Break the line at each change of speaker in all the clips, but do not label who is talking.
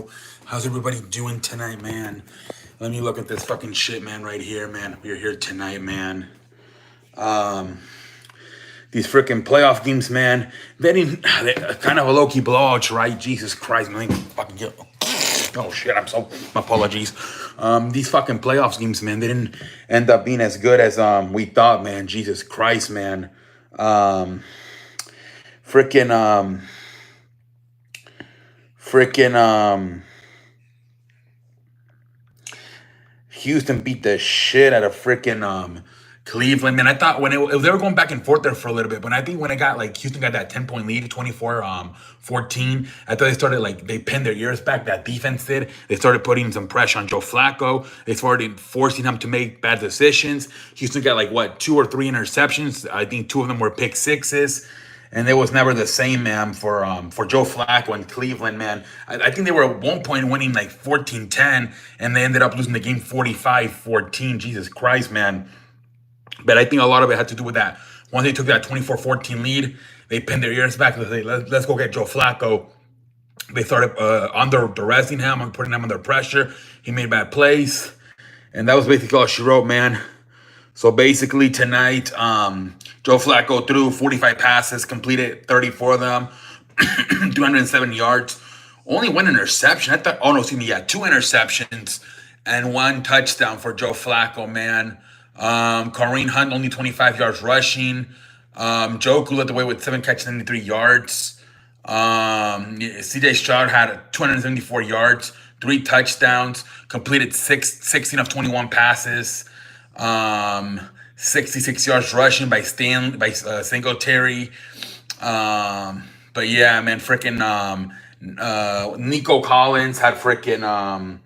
yo. How's everybody doing tonight, man? Let me look at this fucking shit, man, right here, man. We're here tonight, man. Um, these freaking playoff games, man. They kind of a low-key blowout, right? Jesus Christ, man. Fucking get. Oh shit, my apologies. These fucking playoffs games, man, they didn't end up being as good as we thought, man. Jesus Christ, man. Um, freaking freaking Houston beat the shit out of freaking Cleveland. Man, I thought they were going back and forth there for a little bit, but I think when it got like Houston got that 10-point lead, 24-14, I thought they started like they pinned their ears back. That defense did. They started putting some pressure on Joe Flacco. They started forcing him to make bad decisions. Houston got like what 2 or 3 interceptions. I think 2 of them were pick sixes. And it was never the same, man, for Joe Flacco and Cleveland, man. I think they were at one point winning like 14-10, and they ended up losing the game 45-14. Jesus Christ, man. But I think a lot of it had to do with that. Once they took that 24-14 lead, they pinned their ears back. They said, let's go get Joe Flacco. They started under duressing him and putting him under pressure. He made bad plays. And that was basically all she wrote, man. So basically tonight, Joe Flacco threw 45 passes, completed 34 of them, 207 yards, only 1 interception. I thought, oh no, excuse me, yeah, 2 interceptions and 1 touchdown for Joe Flacco, man. Kareem Hunt only 25 yards rushing. Joku led the way with 7 catches, 93 yards. CJ Stroud had 274 yards, 3 touchdowns, completed 16 of 21 passes. 66 yards rushing by Singletary. But yeah, man, freaking Nico Collins had freaking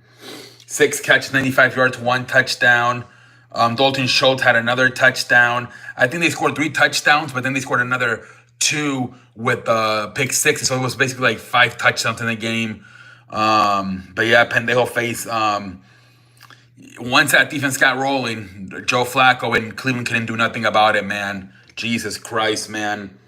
6 catches, 95 yards, 1 touchdown. Dalton Schultz had another touchdown. I think they scored 3 touchdowns, but then they scored another 2 with pick sixes. So it was basically like 5 touchdowns in the game. But yeah, Pendejo faced once that defense got rolling, Joe Flacco and Cleveland couldn't do nothing about it, man. Jesus Christ, man.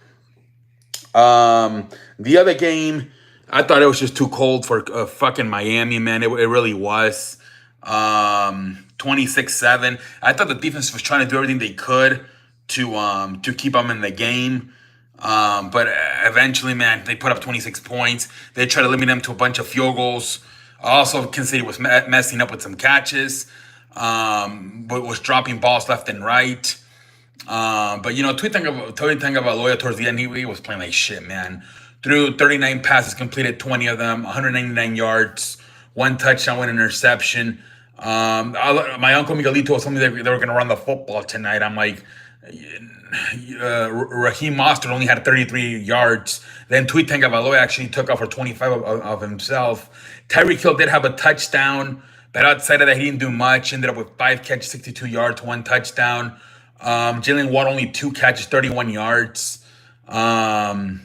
The other game, I thought it was just too cold for fucking Miami, man. It really was. 26-7. I thought the defense was trying to do everything they could to keep them in the game. But eventually, man, they put up 26 points. They tried to limit them to a bunch of field goals. Also, Kansas City was messing up with some catches, but was dropping balls left and right. But you know, Tua Tagovailoa towards the end, he was playing like shit, man. Threw 39 passes, completed 20 of them, 199 yards, 1 touchdown, 1 interception. My uncle Miguelito told me they were going to run the football tonight. I'm like, Raheem Mostert only had 33 yards. Then Tua Tagovailoa actually took off for 25 of himself. Tyreek Hill did have a touchdown, but outside of that, he didn't do much. Ended up with 5 catches, 62 yards, 1 touchdown. Jalen Watt only 2 catches, 31 yards. Miami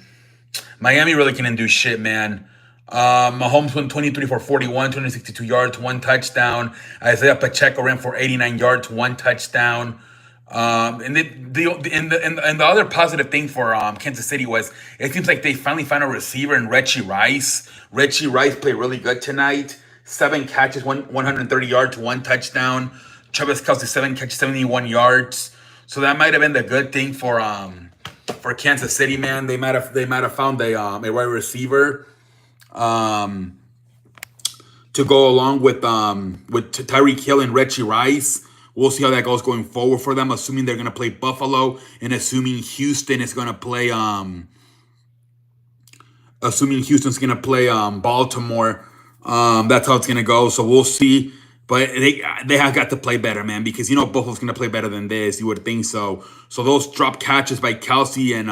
really couldn't do shit, man. Mahomes went 23 for 41, 262 yards, 1 touchdown. Isaiah Pacheco ran for 89 yards, 1 touchdown. And the other positive thing for Kansas City was it seems like they finally found a receiver in Richie Rice. Richie Rice played really good tonight. 7 catches, 130 yards, 1 touchdown. Travis Kelce 7 catches, 71 yards. So that might have been the good thing for Kansas City, man. They might have found a wide receiver to go along with Tyreek Hill and Richie Rice. We'll see how that goes going forward for them, assuming they're going to play Buffalo and assuming Houston is going to play Baltimore. That's how it's going to go. So we'll see. But they have got to play better, man, because you know Buffalo's going to play better than this. You would think so. So those drop catches by Kelce and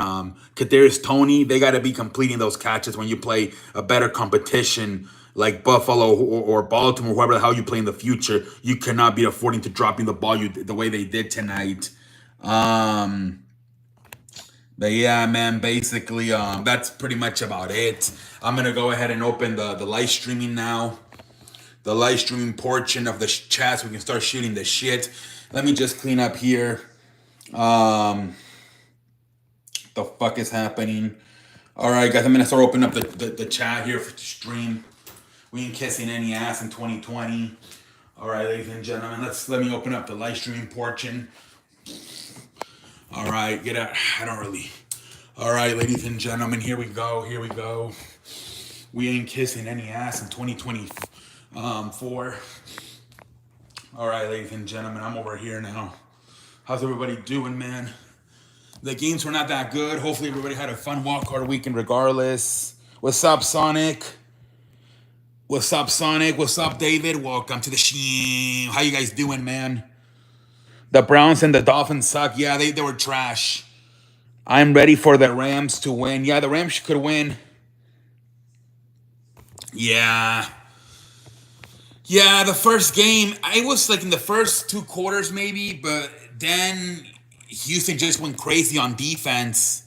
Kadarius Toney, they got to be completing those catches when you play a better competition like Buffalo or Baltimore, whoever the hell you play in the future. You cannot be affording to dropping the ball the way they did tonight. But yeah, man, basically, that's pretty much about it. I'm going to go ahead and open the live streaming now. The live streaming portion of the chat so we can start shooting the shit. Let me just clean up here. The fuck is happening? All right, guys, I'm going to start opening up the chat here for the stream. We ain't kissing any ass in 2020. All right, ladies and gentlemen, let me open up the live streaming portion. All right, get out. I don't really. All right, ladies and gentlemen, here we go. Here we go. We ain't kissing any ass in 2024. All right, ladies and gentlemen, I'm over here now. How's everybody doing, man? The games were not that good. Hopefully, everybody had a fun walk card weekend regardless. What's up, Sonic? What's up, Sonic? What's up, David? Welcome to the stream. How you guys doing, man? The Browns and the Dolphins suck. Yeah, they were trash. I'm ready for the Rams to win. Yeah, the Rams could win. Yeah. Yeah, the first game, I was like in the first two quarters maybe, but then Houston just went crazy on defense.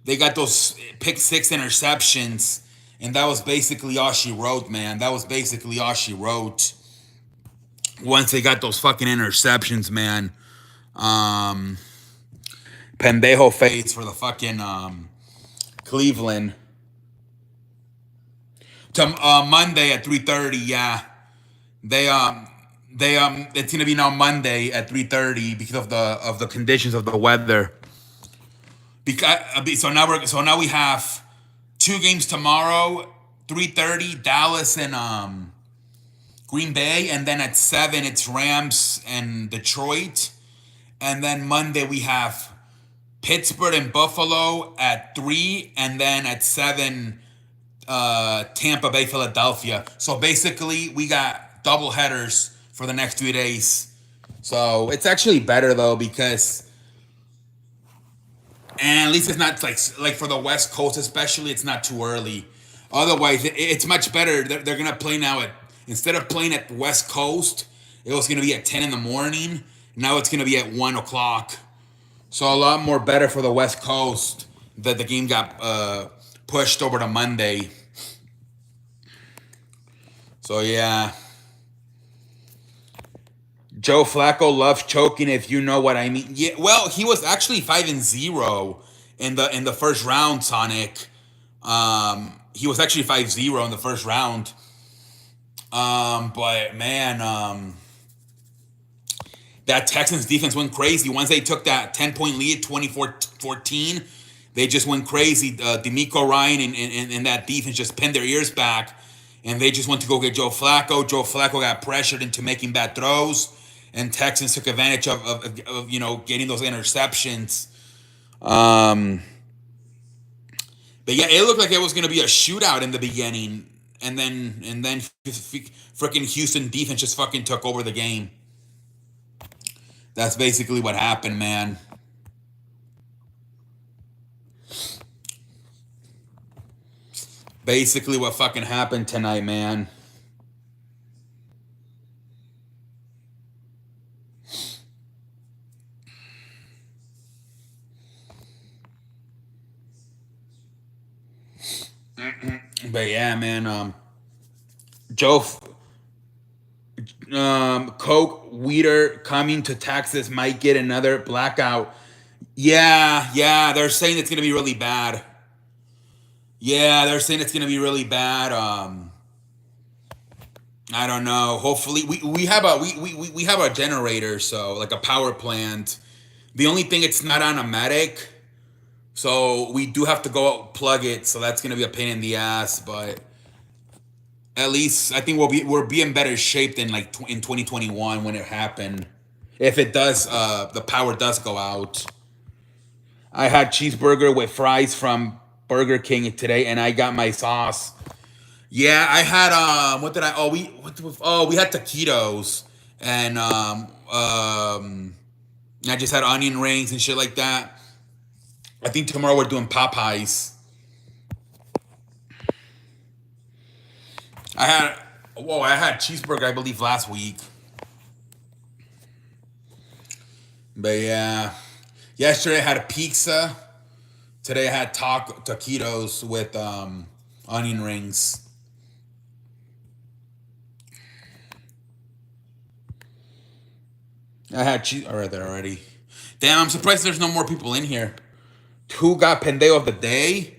They got those pick six interceptions, and that was basically all she wrote, man. That was basically all she wrote. Once they got those fucking interceptions, man. Pendejo face for the fucking Cleveland. To Monday at 3:30, yeah. They it's gonna be now Monday at 3:30 because of the conditions of the weather. Because so now we have two games tomorrow, 3:30, Dallas and Green Bay, and then at 7 it's Rams and Detroit, and then Monday we have Pittsburgh and Buffalo at 3, and then at 7 Tampa Bay, Philadelphia. So basically we got double headers for the next 3 days. So it's actually better though because. And at least it's not like for the West Coast, especially, it's not too early. Otherwise, it's much better. They're gonna play now at instead of playing at West Coast, it was gonna be at 10 in the morning. Now it's gonna be at 1 o'clock. So a lot more better for the West Coast that the game got pushed over to Monday. So yeah. Joe Flacco loves choking, if you know what I mean. Yeah, well, he was actually 5-0 in the first round, Sonic. He was actually 5-0 in the first round. But man, that Texans defense went crazy. Once they took that 10-point lead, 24-14, they just went crazy. D'Amico Ryan and that defense just pinned their ears back, and they just went to go get Joe Flacco. Joe Flacco got pressured into making bad throws, and Texans took advantage of getting those interceptions. But yeah, it looked like it was going to be a shootout in the beginning, and then freaking Houston defense just fucking took over the game. That's basically what happened, man. Basically what fucking happened tonight, man. But yeah, man. Coke Weeder coming to Texas might get another blackout. Yeah, they're saying it's gonna be really bad. Yeah, they're saying it's gonna be really bad. I don't know. Hopefully, we have a generator, so like a power plant. The only thing it's not automatic, so we do have to go out plug it. So that's gonna be a pain in the ass, but at least I think we'll be in better shape than like in 2021 when it happened. If it does, the power does go out. I had cheeseburger with fries from Burger King today, and I got my sauce. Yeah, I had what did I? Oh, we had taquitos, and I just had onion rings and shit like that. I think tomorrow we're doing Popeyes. I had cheeseburger, I believe, last week. But yeah, yesterday I had a pizza. Today I had taquitos with onion rings. I had cheese there already. Damn, I'm surprised there's no more people in here. Who got Pendejo of the day?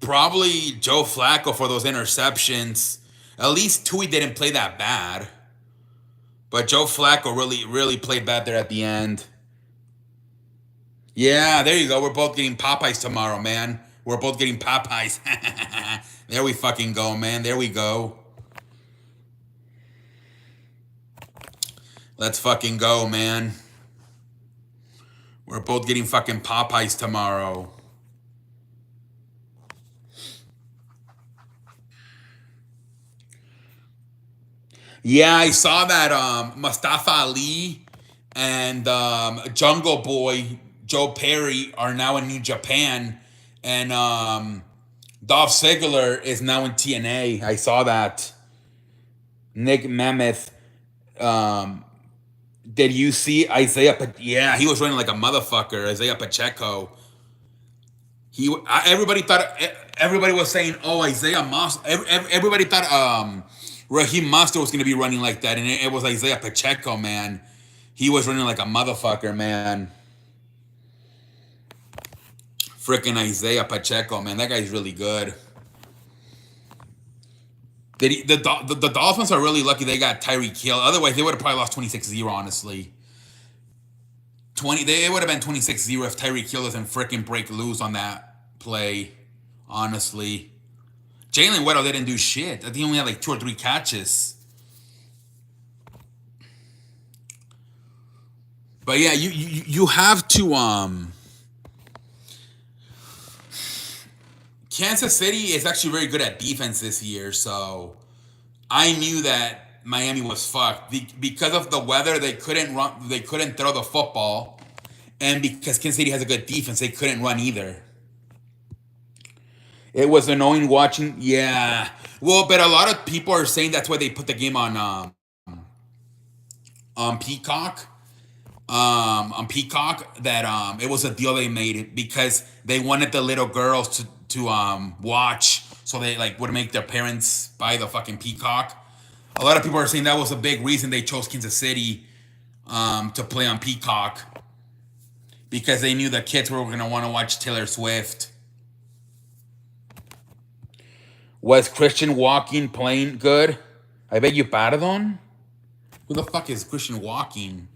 Probably Joe Flacco for those interceptions. At least Tui didn't play that bad. But Joe Flacco really played bad there at the end. Yeah, there you go. We're both getting Popeyes tomorrow, man. We're both getting Popeyes. There we fucking go, man. There we go. Let's fucking go, man. We're both getting fucking Popeyes tomorrow. Yeah, I saw that Mustafa Ali and Jungle Boy Joe Perry are now in New Japan, and Dolph Ziggler is now in TNA. I saw that. Nick Mammoth. Um, did you see Yeah, he was running like a motherfucker. Isaiah Pacheco. Everybody thought, everybody was saying, oh, Isaiah Moss. Everybody thought Raheem Monster was going to be running like that, and it was Isaiah Pacheco, man. He was running like a motherfucker, man. Freaking Isaiah Pacheco, man. That guy's really good. The Dolphins are really lucky they got Tyreek Hill. Otherwise, they would have probably lost 26-0, honestly. They would have been 26-0 if Tyreek Hill doesn't freaking break loose on that play, honestly. Jalen Waddle didn't do shit. I think he only had like 2 or 3 catches. But yeah, you have to Kansas City is actually very good at defense this year, so I knew that Miami was fucked because of the weather. They couldn't run. They couldn't throw the football, and because Kansas City has a good defense, they couldn't run either. It was annoying watching. Yeah, well, but a lot of people are saying that's why they put the game on Peacock. On Peacock, that it was a deal they made because they wanted the little girls to watch, so they like would make their parents buy the fucking Peacock. A lot of people are saying that was a big reason they chose Kansas City to play on Peacock, because they knew the kids were going to want to watch Taylor Swift. Was Christian Walking playing good? I beg you pardon? Who the fuck is Christian Walking?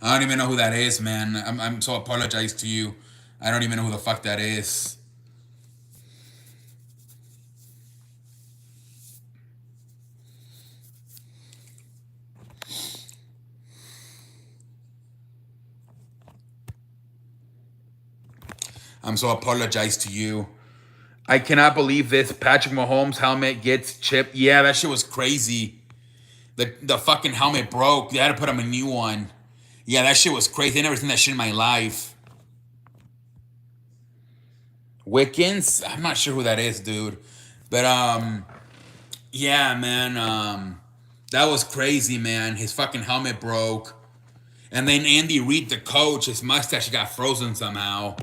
I don't even know who that is, man. I'm so apologize to you. I don't even know who the fuck that is. I'm so apologize to you. I cannot believe this. Patrick Mahomes' helmet gets chipped. Yeah, that shit was crazy. The fucking helmet broke. They had to put him a new one. Yeah, that shit was crazy. I never seen that shit in my life. Wickens? I'm not sure who that is, dude. But yeah, man, that was crazy, man. His fucking helmet broke. And then Andy Reid, the coach, his mustache got frozen somehow.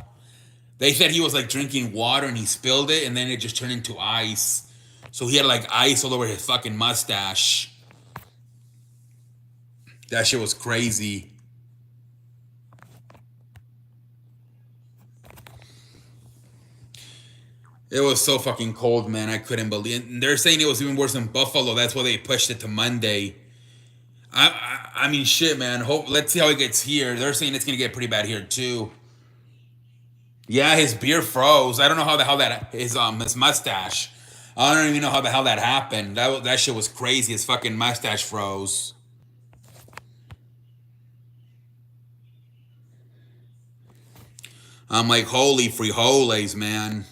They said he was like drinking water and he spilled it, and then it just turned into ice. So he had like ice all over his fucking mustache. That shit was crazy. It was so fucking cold, man. I couldn't believe it. And they're saying it was even worse in Buffalo. That's why they pushed it to Monday. I mean, shit, man. Let's see how it gets here. They're saying it's gonna get pretty bad here too. Yeah, his beard froze. I don't know how the hell that his mustache. I don't even know how the hell that happened. That shit was crazy. His fucking mustache froze. I'm like, holy frijoles, man.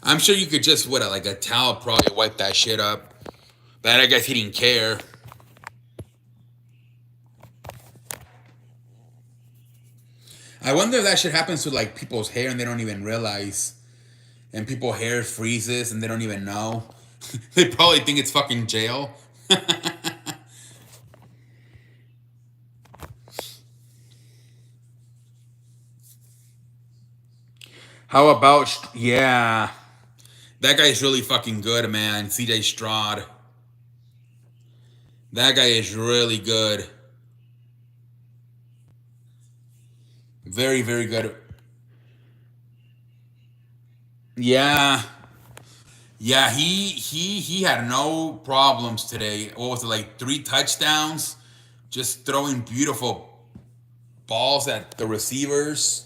I'm sure you could just, like a towel probably wipe that shit up. But I guess he didn't care. I wonder if that shit happens to like people's hair and they don't even realize. And people's hair freezes and they don't even know. They probably think it's fucking jail. How about, yeah. That guy's really fucking good, man. CJ Stroud. That guy is really good. Very, very good. Yeah. Yeah, he had no problems today. What was it, like 3 touchdowns? Just throwing beautiful balls at the receivers.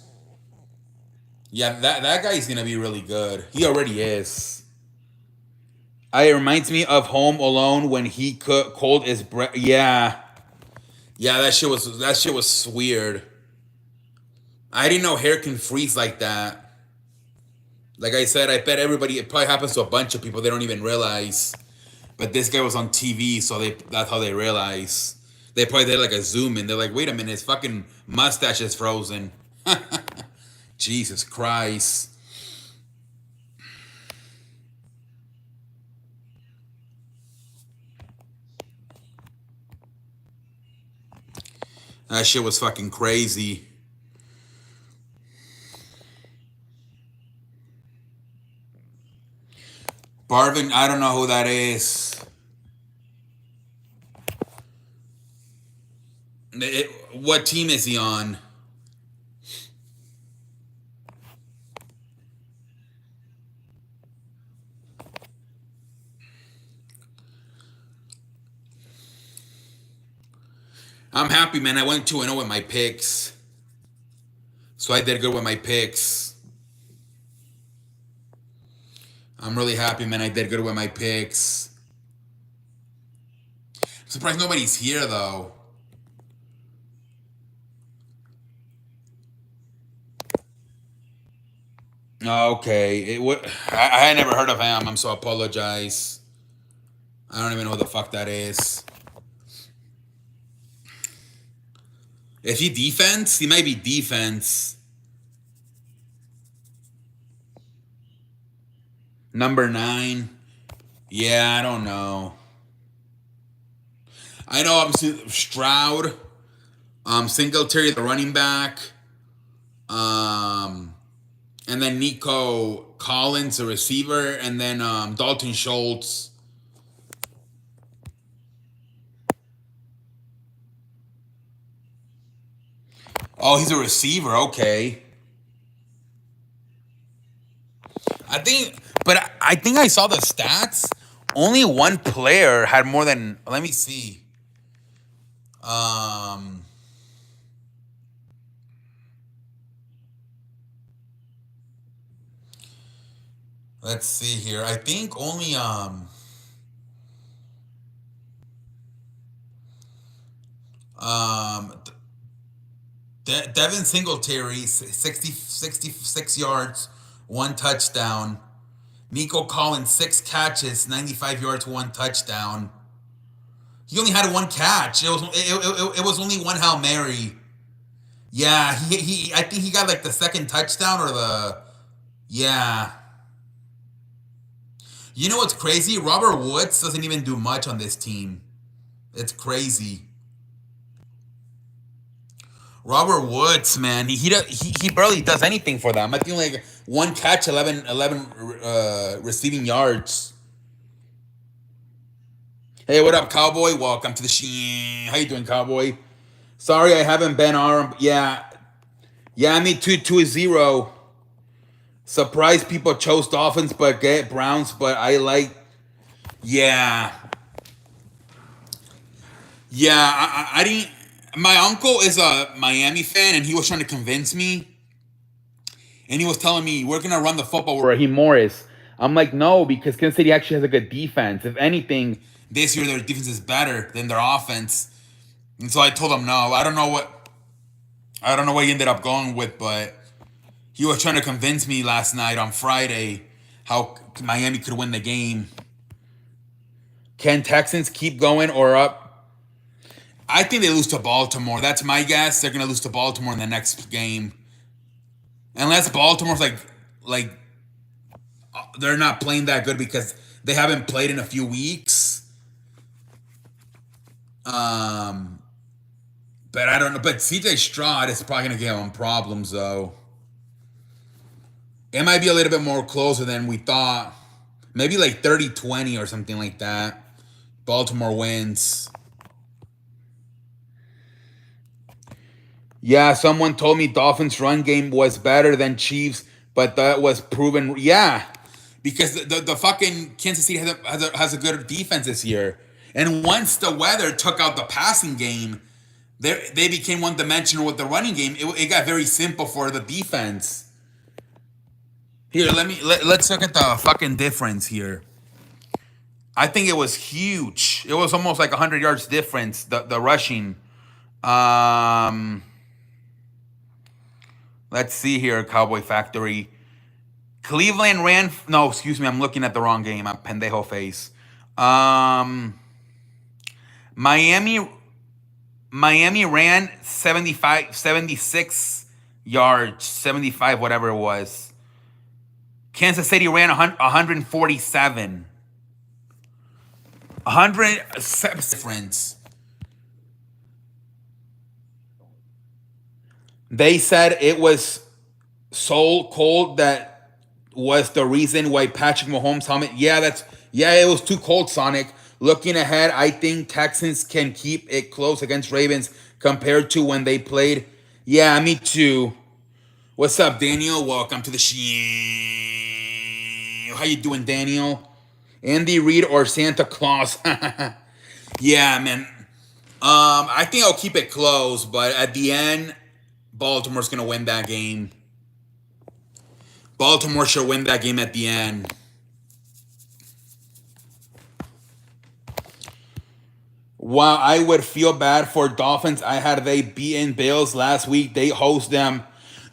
Yeah, that guy's gonna be really good. He already is. It reminds me of Home Alone when he cold his breath. Yeah, yeah, that shit was weird. I didn't know hair can freeze like that. Like I said, I bet everybody. It probably happens to a bunch of people. They don't even realize. But this guy was on TV, so that's how they realize. They probably did like a zoom in. They're like, wait a minute, his fucking mustache is frozen. Jesus Christ. That shit was fucking crazy. Barvin, I don't know who that is. What team is he on? I'm happy, man. I went 2-0 with my picks. So I did good with my picks. I'm really happy, man. I did good with my picks. I'm surprised nobody's here, though. Okay. I had never heard of him. I'm so apologize. I don't even know what the fuck that is. Is he defense? He might be defense. Number 9. Yeah, I don't know. I know I'm Stroud, Singletary, the running back, um, and then Nico Collins, the receiver, and then Dalton Schultz. Oh, he's a receiver. Okay. I think I saw the stats. Only one player had more than. Let me see. Um, let's see here. I think only um Devin Singletary 66 yards, 1 touchdown. Nico Collins 6 catches, 95 yards, 1 touchdown. He only had 1 catch. It was only one Hail Mary. Yeah, he I think he got like the second touchdown or the yeah. You know what's crazy? Robert Woods doesn't even do much on this team. It's crazy. Robert Woods, man, he barely does anything for them. I think like 1 catch, 11 receiving yards. Hey, what up, Cowboy? Welcome to the sheen. How you doing, Cowboy? Sorry, I haven't been on. Yeah, yeah, I mean 2-0. Surprised people chose Dolphins, but get Browns. But I like. Yeah, yeah. I didn't. My uncle is a Miami fan, and he was trying to convince me. And he was telling me we're gonna run the football with Raheem Morris. I'm like, no, because Kansas City actually has a good defense. If anything, this year their defense is better than their offense. And so I told him no. I don't know what he ended up going with, but he was trying to convince me last night on Friday how Miami could win the game. Can Texans keep going or up? I think they lose to Baltimore. That's my guess. They're gonna lose to Baltimore in the next game. Unless Baltimore's like they're not playing that good because they haven't played in a few weeks. Um, but I don't know. But CJ Stroud is probably gonna give them problems though. It might be a little bit more closer than we thought. Maybe like 30-20 or something like that. Baltimore wins. Yeah, someone told me Dolphins' run game was better than Chiefs, but that was proven. Yeah, because the fucking Kansas City has a good defense this year. And once the weather took out the passing game, they became one dimensional with the running game. It got very simple for the defense. Here, let's look at the fucking difference here. I think it was huge. It was almost like 100 yards difference. The rushing. Um, let's see here, Cowboy Factory. Cleveland ran. No, excuse me. I'm looking at the wrong game. I'm pendejo face. Um, Miami. Miami ran 75, 76 yards, 75, whatever it was. Kansas City ran 147. 107 difference. They said it was so cold that was the reason why Patrick Mahomes helmet. Yeah, it was too cold, Sonic. Looking ahead, I think Texans can keep it close against Ravens compared to when they played. Yeah, me too. What's up, Daniel? Welcome to the show. How you doing, Daniel? Andy Reid or Santa Claus? Yeah, man. I think I'll keep it close, but at the end, Baltimore's gonna win that game. Baltimore should win that game at the end. Wow, I would feel bad for Dolphins. I had they beaten Bills last week. They host them.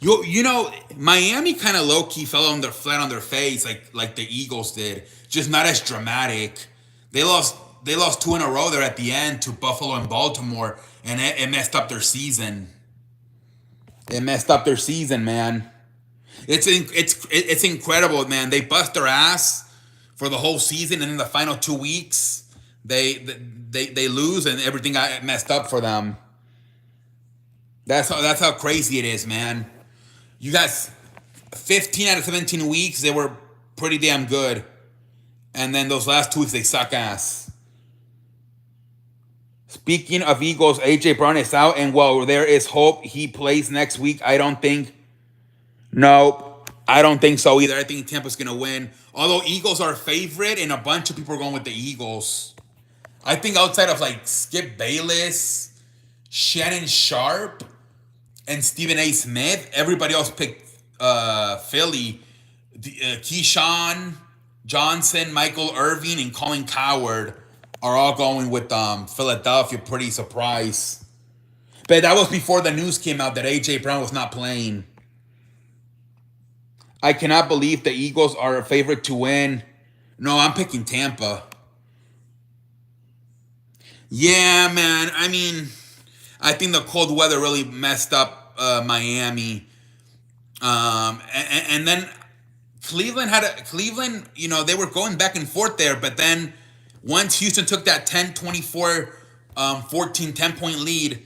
You know, Miami kind of low key fell on their flat on their face like the Eagles did. Just not as dramatic. They lost two in a row there at the end to Buffalo and Baltimore, and it messed up their season. It messed up their season, man. It's incredible, man. They bust their ass for the whole season, and in the final 2 weeks, they lose, and everything got messed up for them. That's how crazy it is, man. You guys, 15 out of 17 weeks, they were pretty damn good, and then those last 2 weeks they suck ass. Speaking of Eagles, AJ Brown is out, and well, there is hope he plays next week. I don't think. No, I don't think so either. I think Tampa's gonna win. Although Eagles are a favorite, and a bunch of people are going with the Eagles. I think outside of like Skip Bayless, Shannon Sharp, and Stephen A. Smith, everybody else picked Philly. Keyshawn Johnson, Michael Irving, and Colin Coward are all going with Philadelphia. Pretty surprised. But that was before the news came out that A.J. Brown was not playing. I cannot believe the Eagles are a favorite to win. No, I'm picking Tampa. Yeah, man. I mean, I think the cold weather really messed up Miami. And then Cleveland, they were going back and forth there, but then once Houston took that 10-24, 14, 10-point lead,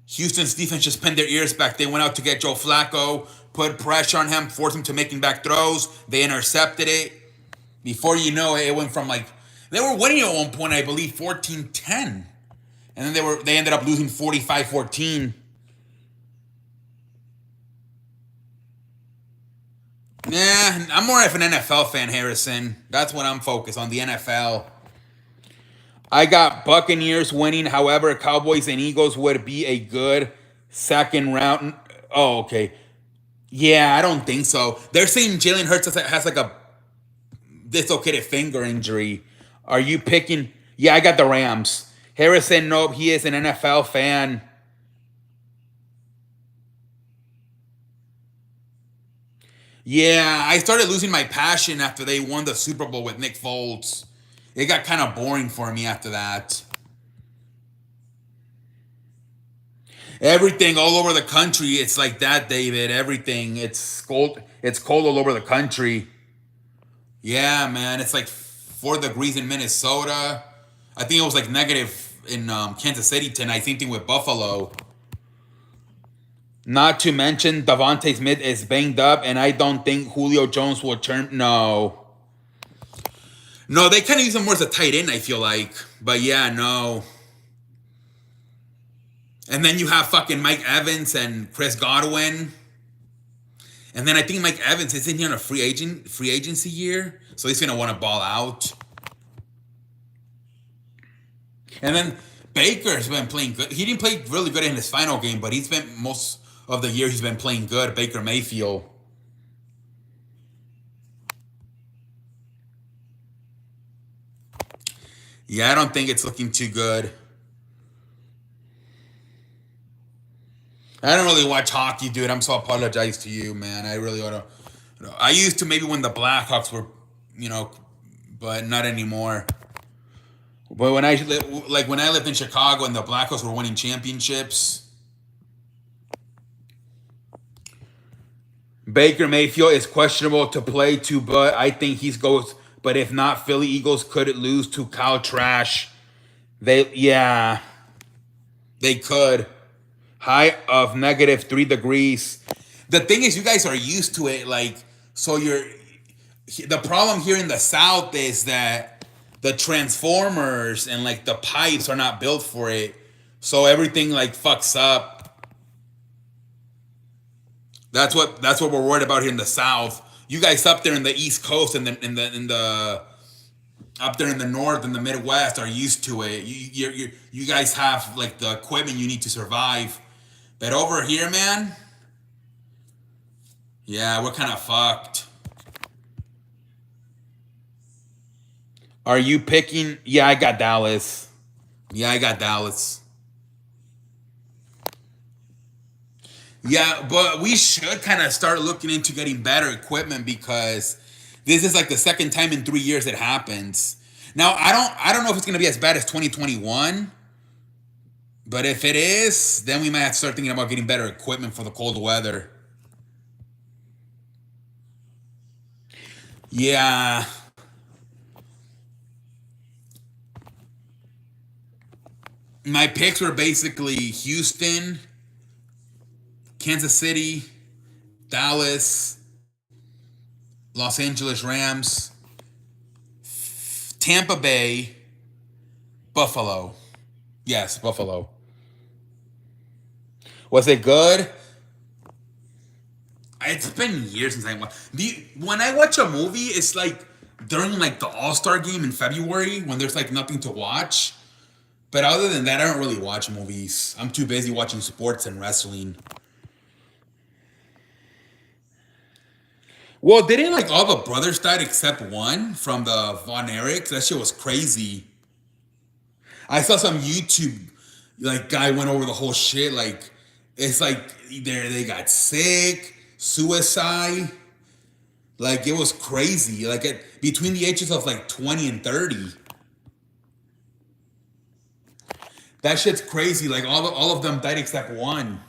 Houston's defense just pinned their ears back. They went out to get Joe Flacco, put pressure on him, forced him to making back throws. They intercepted it. Before you know it, it went from they were winning at one point, I believe, 14-10. And then they ended up losing 45-14. Yeah, I'm more of an NFL fan, Harrison. That's what I'm focused on, the NFL. I got Buccaneers winning. However, Cowboys and Eagles would be a good second round. Oh, okay. Yeah, I don't think so. They're saying Jalen Hurts has like a dislocated finger injury. Are you picking? Yeah, I got the Rams. Harrison, nope, he is an NFL fan. Yeah, I started losing my passion after they won the Super Bowl with Nick Foles. It got kind of boring for me after that. Everything all over the country, it's like that, David. Everything, it's cold. It's cold all over the country. Yeah, man, it's like 4 degrees in Minnesota. I think it was like negative in Kansas City tonight. Same thing with Buffalo. Not to mention Devontae Smith is banged up, and I don't think Julio Jones will turn. No, they kind of use him more as a tight end, I feel like. But yeah, no. And then you have fucking Mike Evans and Chris Godwin. And then I think Mike Evans isn't he on a free agency year, so he's gonna want to ball out. And then Baker's been playing good. He didn't play really good in his final game, but he's been most of the year he's been playing good. Baker Mayfield. Yeah, I don't think it's looking too good. I don't really watch hockey, dude. I'm so apologize to you, man. I really ought to. I used to maybe when the Blackhawks were, you know, but not anymore. But when I lived in Chicago and the Blackhawks were winning championships, Baker Mayfield is questionable to play to, but I think he's goes. But if not, Philly Eagles could lose to Kyle Trash. Yeah, they could. High of -3 degrees. The thing is, you guys are used to it. Like, so the problem here in the South is that the transformers and like the pipes are not built for it. So everything like fucks up. That's what we're worried about here in the South. You guys up there in the East Coast and in the up there in the North and the Midwest are used to it. You guys have like the equipment you need to survive. But over here, man, yeah, we're kind of fucked. Are you picking? Yeah, I got Dallas. Yeah, I got Dallas. Yeah, but we should kind of start looking into getting better equipment because this is like the second time in 3 years it happens. Now, I don't know if it's gonna be as bad as 2021, but if it is, then we might have to start thinking about getting better equipment for the cold weather. Yeah. My picks were basically Houston, Kansas City, Dallas, Los Angeles Rams, Tampa Bay, Buffalo. Yes, Buffalo. Was it good? It's been years since I watched. When I watch a movie, it's like during like the All Star game in February when there's like nothing to watch. But other than that, I don't really watch movies. I'm too busy watching sports and wrestling. Well, didn't like all the brothers died except one from the Von Erichs? That shit was crazy. I saw some YouTube like guy went over the whole shit. Like it's like they got sick, suicide. Like it was crazy. Like between the ages of like 20 and 30. That shit's crazy. Like all of them died except one.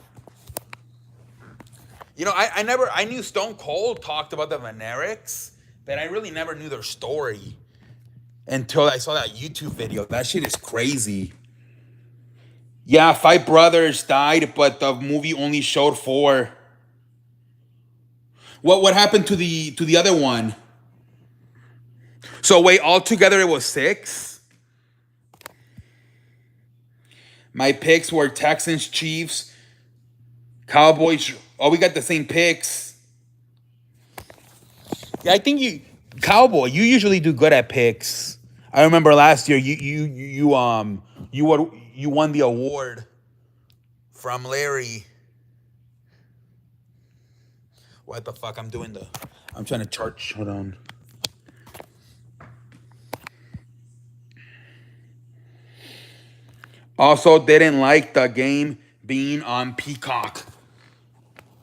I knew Stone Cold talked about the Von Erichs, but I really never knew their story until I saw that YouTube video. That shit is crazy. Yeah, five brothers died, but the movie only showed four. What happened to the other one? So wait, altogether it was six. My picks were Texans, Chiefs, Cowboys. Oh, we got the same picks. Yeah, I think Cowboy. You usually do good at picks. I remember last year you won the award from Larry. What the fuck? I'm trying to charge. Hold on. Also, didn't like the game being on Peacock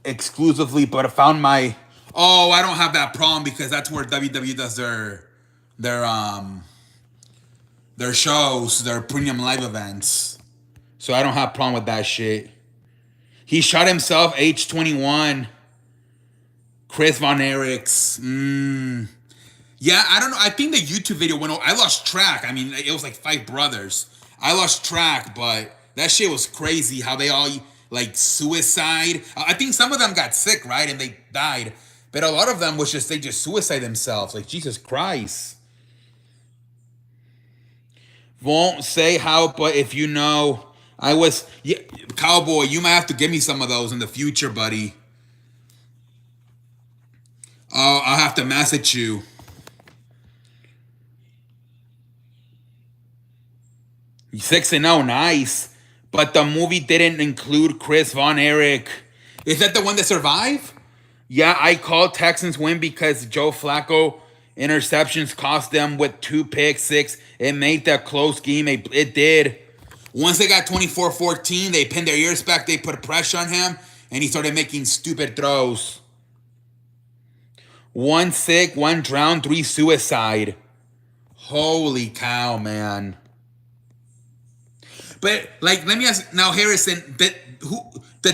exclusively, but I found my. Oh, I don't have that problem because that's where WWE does their their shows, their premium live events. So I don't have a problem with that shit. He shot himself, age 21. Chris Von Erichs. Yeah, I don't know. I think the YouTube video went. I lost track. I mean, it was like five brothers. I lost track, but that shit was crazy. How they all like suicide. I think some of them got sick, right, and they died. But a lot of them was just they just suicide themselves. Like Jesus Christ. Won't say how, but if you know, I was, yeah, Cowboy. You might have to give me some of those in the future, buddy. I'll have to message you. 6-0, nice. But the movie didn't include Chris Von Erich. Is that the one that survived? Yeah, I called Texans win because Joe Flacco interceptions cost them with 2 pick six. It made that close game. It did. Once they got 24-14, they pinned their ears back. They put pressure on him, and he started making stupid throws. 1 sick, 1 drowned, 3 suicide. Holy cow, man. But like, let me ask now, Harrison. Did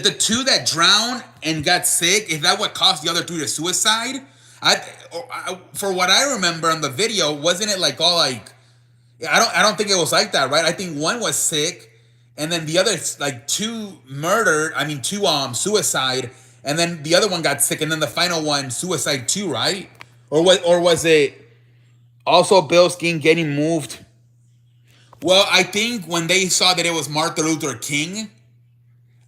the two that drowned and got sick? Is that what caused the other two to suicide? For what I remember on the video, wasn't it like all like? I don't think it was like that, right? I think one was sick, and then the other like two murdered. I mean, two suicide, and then the other one got sick, and then the final one suicide too, right? Or was it also Bill Skeen getting moved? Well, I think when they saw that it was Martin Luther King,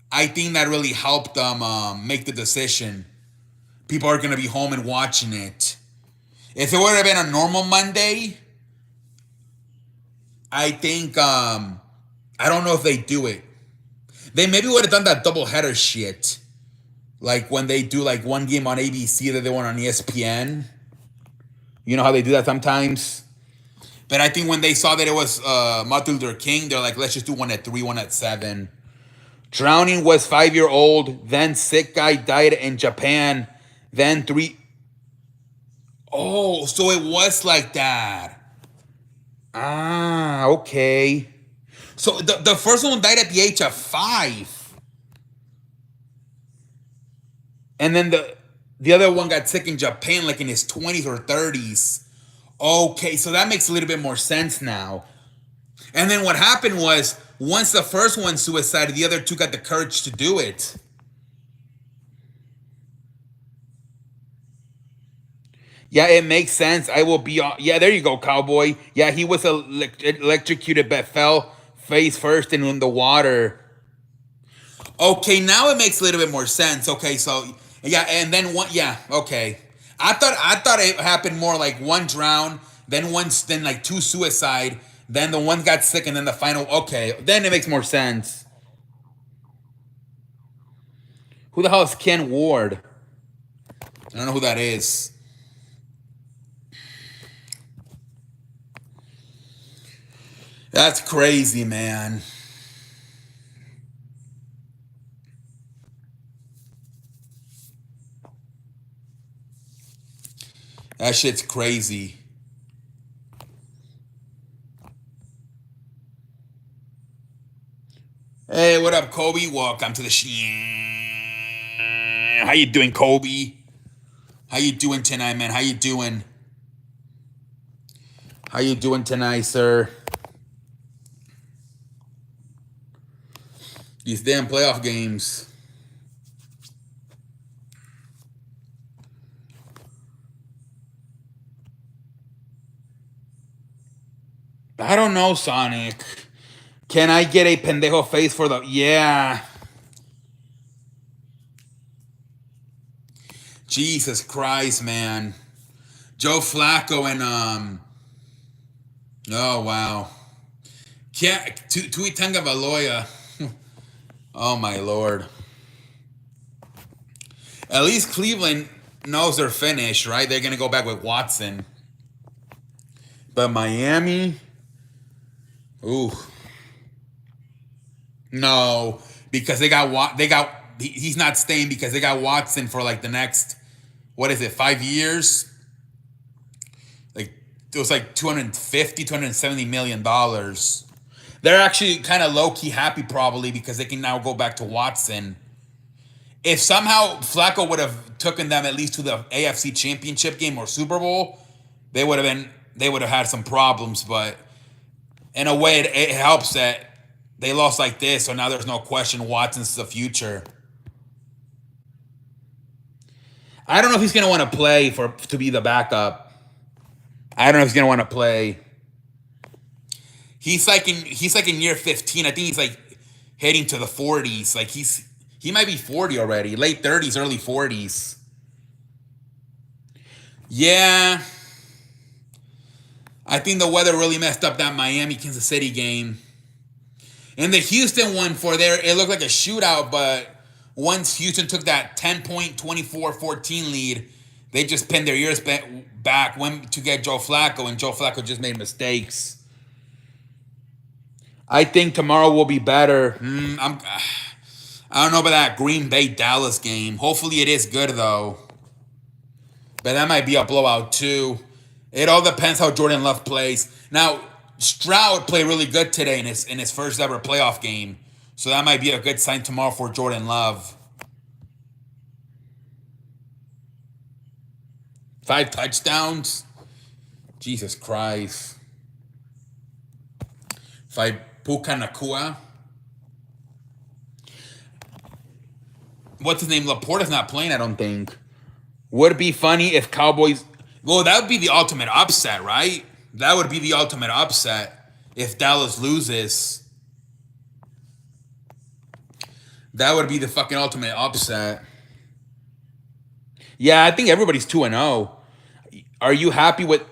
I think that really helped them make the decision. People are going to be home and watching it. If it would have been a normal Monday, I think, I don't know if they do it. They maybe would have done that doubleheader shit. Like when they do like one game on ABC that they want on ESPN. You know how they do that sometimes? But I think when they saw that it was Martin Luther King, they're like, let's just do one at 3, one at 7. Drowning was 5-year-old, then sick guy died in Japan, then 3. Oh, so it was like that. Ah, okay. So the first one died at the age of 5. And then the other one got sick in Japan like in his 20s or 30s. Okay, so that makes a little bit more sense now. And then what happened was, once the first one suicided, the other two got the courage to do it. Yeah, it makes sense. I will be on. Yeah, there you go, Cowboy. Yeah, he was electrocuted but fell face first in the water. Okay, now it makes a little bit more sense. Okay, so yeah, and then one. Yeah, okay. I thought it happened more like one drowned, then like 2 suicide, then the one got sick, and then the final. Okay, then it makes more sense. Who the hell is Ken Ward? I don't know who that is. That's crazy, man. That shit's crazy. Hey, what up, Kobe? Welcome to the How you doing, Kobe? How you doing tonight, man? How you doing? How you doing tonight, sir? These damn playoff games. I don't know, Sonic. Can I get a pendejo face for the... Yeah. Jesus Christ, man. Joe Flacco and... Oh, wow. Tui Tunga Valoya. Oh, my Lord. At least Cleveland knows they're finished, right? They're going to go back with Watson. But Miami... Ooh. No, because he's not staying because they got Watson for like the next, what is it, 5 years? Like, it was like $270 million. They're actually kind of low-key happy probably because they can now go back to Watson. If somehow Flacco would have taken them at least to the AFC Championship game or Super Bowl, they would have had some problems, but in a way, it helps that they lost like this, so now there's no question Watson's the future. I don't know if he's gonna want to play to be the backup. I don't know if he's gonna want to play. He's like in year 15. I think heading to the 40s. Like he might be 40 already, late 30s, early 40s. Yeah, I think the weather really messed up that Miami Kansas City game. And the Houston one for there, it looked like a shootout, but once Houston took that 10-point, 24-14 lead, they just pinned their ears back, went to get Joe Flacco, and Joe Flacco just made mistakes. I think tomorrow will be better. I don't know about that Green Bay Dallas game. Hopefully it is good though. But that might be a blowout too. It all depends how Jordan Love plays. Now, Stroud played really good today in his first ever playoff game. So that might be a good sign tomorrow for Jordan Love. 5 touchdowns? Jesus Christ. 5 Puka Nakua. What's his name? Laporta's not playing, I don't think. Would it be funny if Cowboys... Well, that would be the ultimate upset, right? That would be the ultimate upset if Dallas loses. That would be the fucking ultimate upset. Yeah, I think everybody's 2-0. Are you happy with...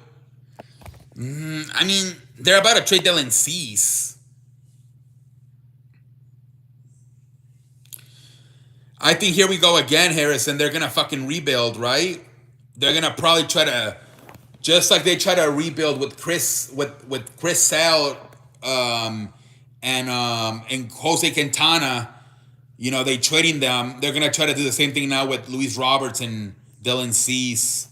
I mean, they're about to trade Dylan Cease. I think here we go again, Harrison. They're going to fucking rebuild, right? They're going to probably try to... Just like they try to rebuild with Chris Sale and Jose Quintana, you know, they trading them. They're gonna try to do the same thing now with Luis Roberts and Dylan Cease.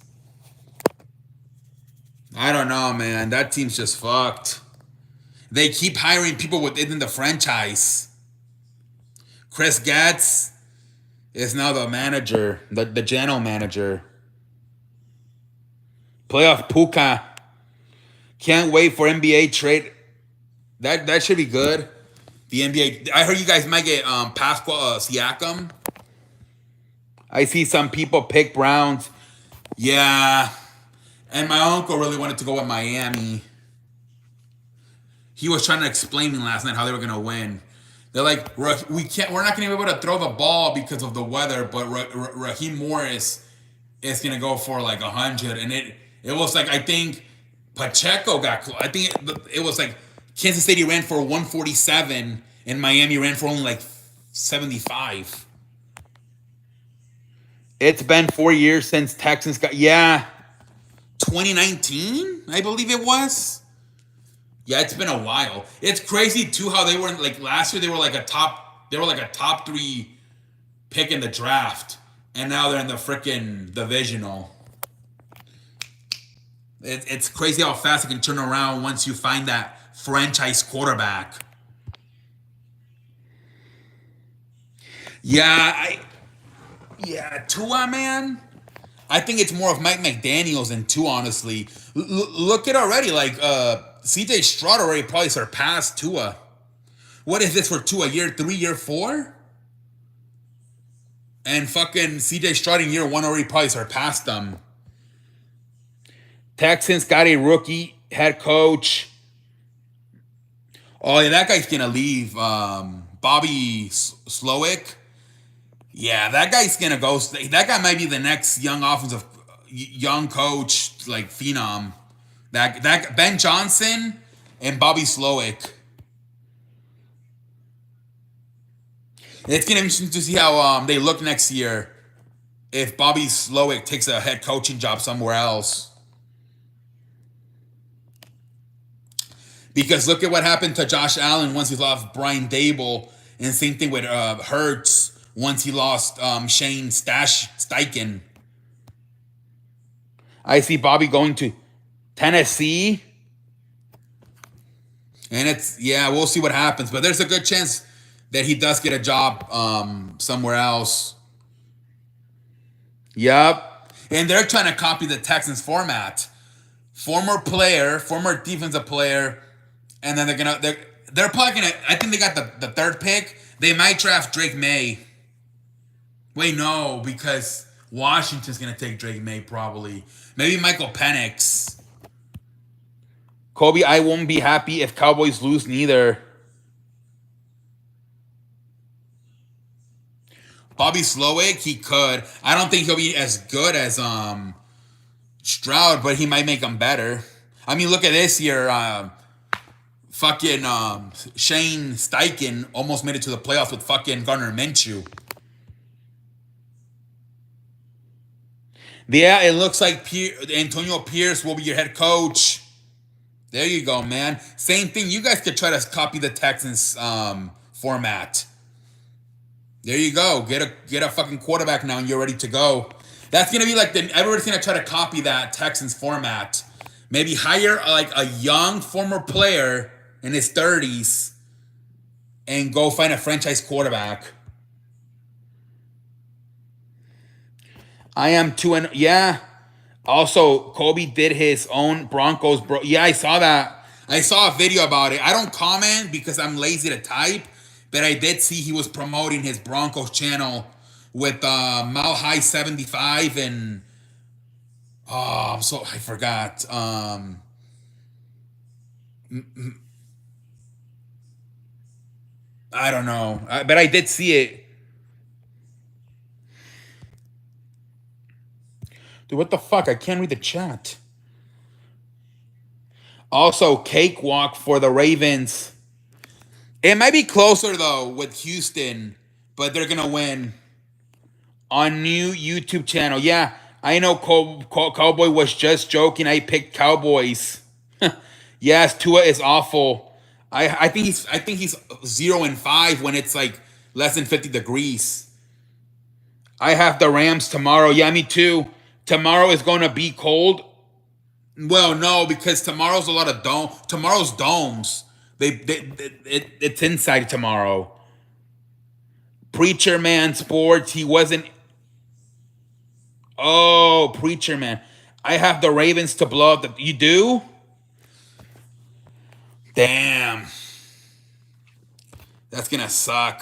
I don't know, man. That team's just fucked. They keep hiring people within the franchise. Chris Gatz is now the manager, the general manager. Playoff Puka. Can't wait for NBA trade. That should be good. The NBA. I heard you guys might get Pascal Siakam. I see some people pick Browns. Yeah. And my uncle really wanted to go with Miami. He was trying to explain me last night how they were gonna win. They're like, we're not gonna be able to throw the ball because of the weather, but Raheem Morris is gonna go for like 100, and it was like, I think Pacheco got close. I think it was like Kansas City ran for 147 and Miami ran for only like 75. It's been 4 years since Texans got... Yeah. 2019, I believe it was. Yeah, it's been a while. It's crazy too how they were like last year. They were like a top 3 pick in the draft, and now they're in the freaking divisional. It's crazy how fast it can turn around once you find that franchise quarterback. Yeah, Tua, man. I think it's more of Mike McDaniels than Tua, honestly. Look at already, like CJ Stroud already probably surpassed Tua. What is this for Tua? Year 3, year 4? And fucking CJ Stroud in year 1 already probably surpassed them. Texans got a rookie head coach. Oh, yeah, that guy's going to leave. Bobby Slowick. Yeah, that guy's going to go. That guy might be the next young coach, like phenom. That Ben Johnson and Bobby Slowick. It's going to be interesting to see how they look next year if Bobby Slowick takes a head coaching job somewhere else. Because look at what happened to Josh Allen once he lost Brian Dable. And same thing with Hurts once he lost Shane Steichen. I see Bobby going to Tennessee. And we'll see what happens. But there's a good chance that he does get a job somewhere else. Yup. And they're trying to copy the Texans format. Former defensive player, and then they're probably gonna. I think they got the 3rd pick. They might draft Drake May. Wait, no, because Washington's gonna take Drake May probably. Maybe Michael Penix. Kobe, I won't be happy if Cowboys lose neither. Bobby Slowick, he could. I don't think he'll be as good as Stroud, but he might make him better. I mean, look at this year. Fucking Shane Steichen almost made it to the playoffs with fucking Gardner Minshew. Yeah, it looks like Antonio Pierce will be your head coach. There you go, man. Same thing. You guys could try to copy the Texans format. There you go. Get a fucking quarterback now, and you're ready to go. That's gonna be like everybody's gonna try to copy that Texans format. Maybe hire like a young former player in his 30s and go find a franchise quarterback. I am too, and yeah. Also, Kobe did his own Broncos, bro. Yeah, I saw that. I saw a video about it. I don't comment because I'm lazy to type, but I did see he was promoting his Broncos channel with Mile High 75 and I forgot. I don't know, but I did see it. Dude, what the fuck? I can't read the chat. Also, cakewalk for the Ravens. It might be closer, though, with Houston, but they're going to win. On new YouTube channel. Yeah, I know Cowboy was just joking. I picked Cowboys. Yes, Tua is awful. I think he's 0-5 when it's like less than 50 degrees. I have the Rams tomorrow. Yeah, me too. Tomorrow is going to be cold. Well, no, because tomorrow's a lot of tomorrow's domes. It's inside tomorrow. Preacher Man Sports. He wasn't. Oh, Preacher Man. I have the Ravens to blow up. You do? Damn. That's gonna suck.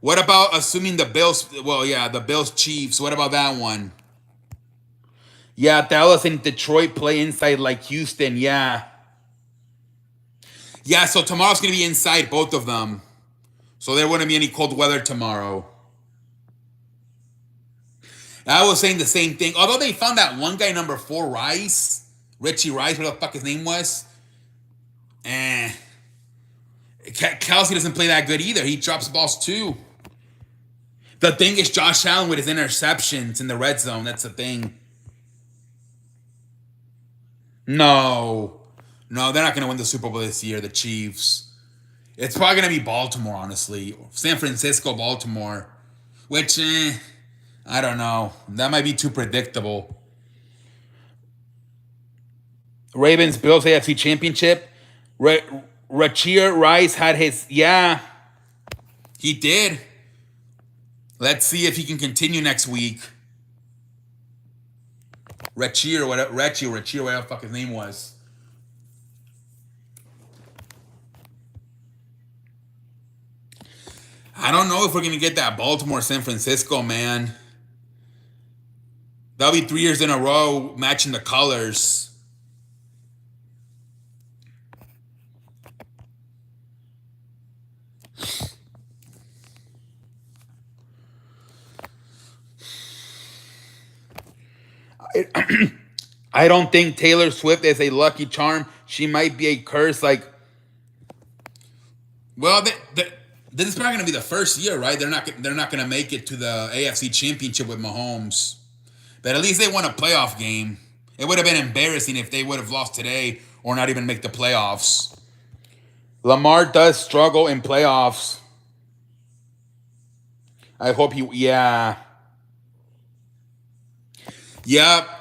What about assuming the Bills? Well, yeah, the Bills Chiefs. What about that one? Yeah, Dallas and Detroit play inside like Houston. Yeah. Yeah, so tomorrow's going to be inside, both of them. So there wouldn't be any cold weather tomorrow. I was saying the same thing. Although they found that one guy, number 4, Rice. Richie Rice, whatever the fuck his name was. Kelsey doesn't play that good either. He drops balls too. The thing is Josh Allen with his interceptions in the red zone. That's the thing. No, they're not going to win the Super Bowl this year, the Chiefs. It's probably going to be Baltimore, honestly. San Francisco, Baltimore. Which, I don't know. That might be too predictable. Ravens, Bills, AFC Championship. Rashir Rice had his, yeah. He did. Let's see if he can continue next week. Rashir, whatever the fuck his name was. I don't know if we're going to get that Baltimore-San Francisco, man. That'll be 3 years in a row matching the colors. I don't think Taylor Swift is a lucky charm. She might be a curse. Like, well, this is probably going to be the first year, right? They're not going to make it to the AFC Championship with Mahomes, but at least they won a playoff game. It would have been embarrassing if they would have lost today or not even make the playoffs. Lamar does struggle in playoffs. I hope yeah. Yep.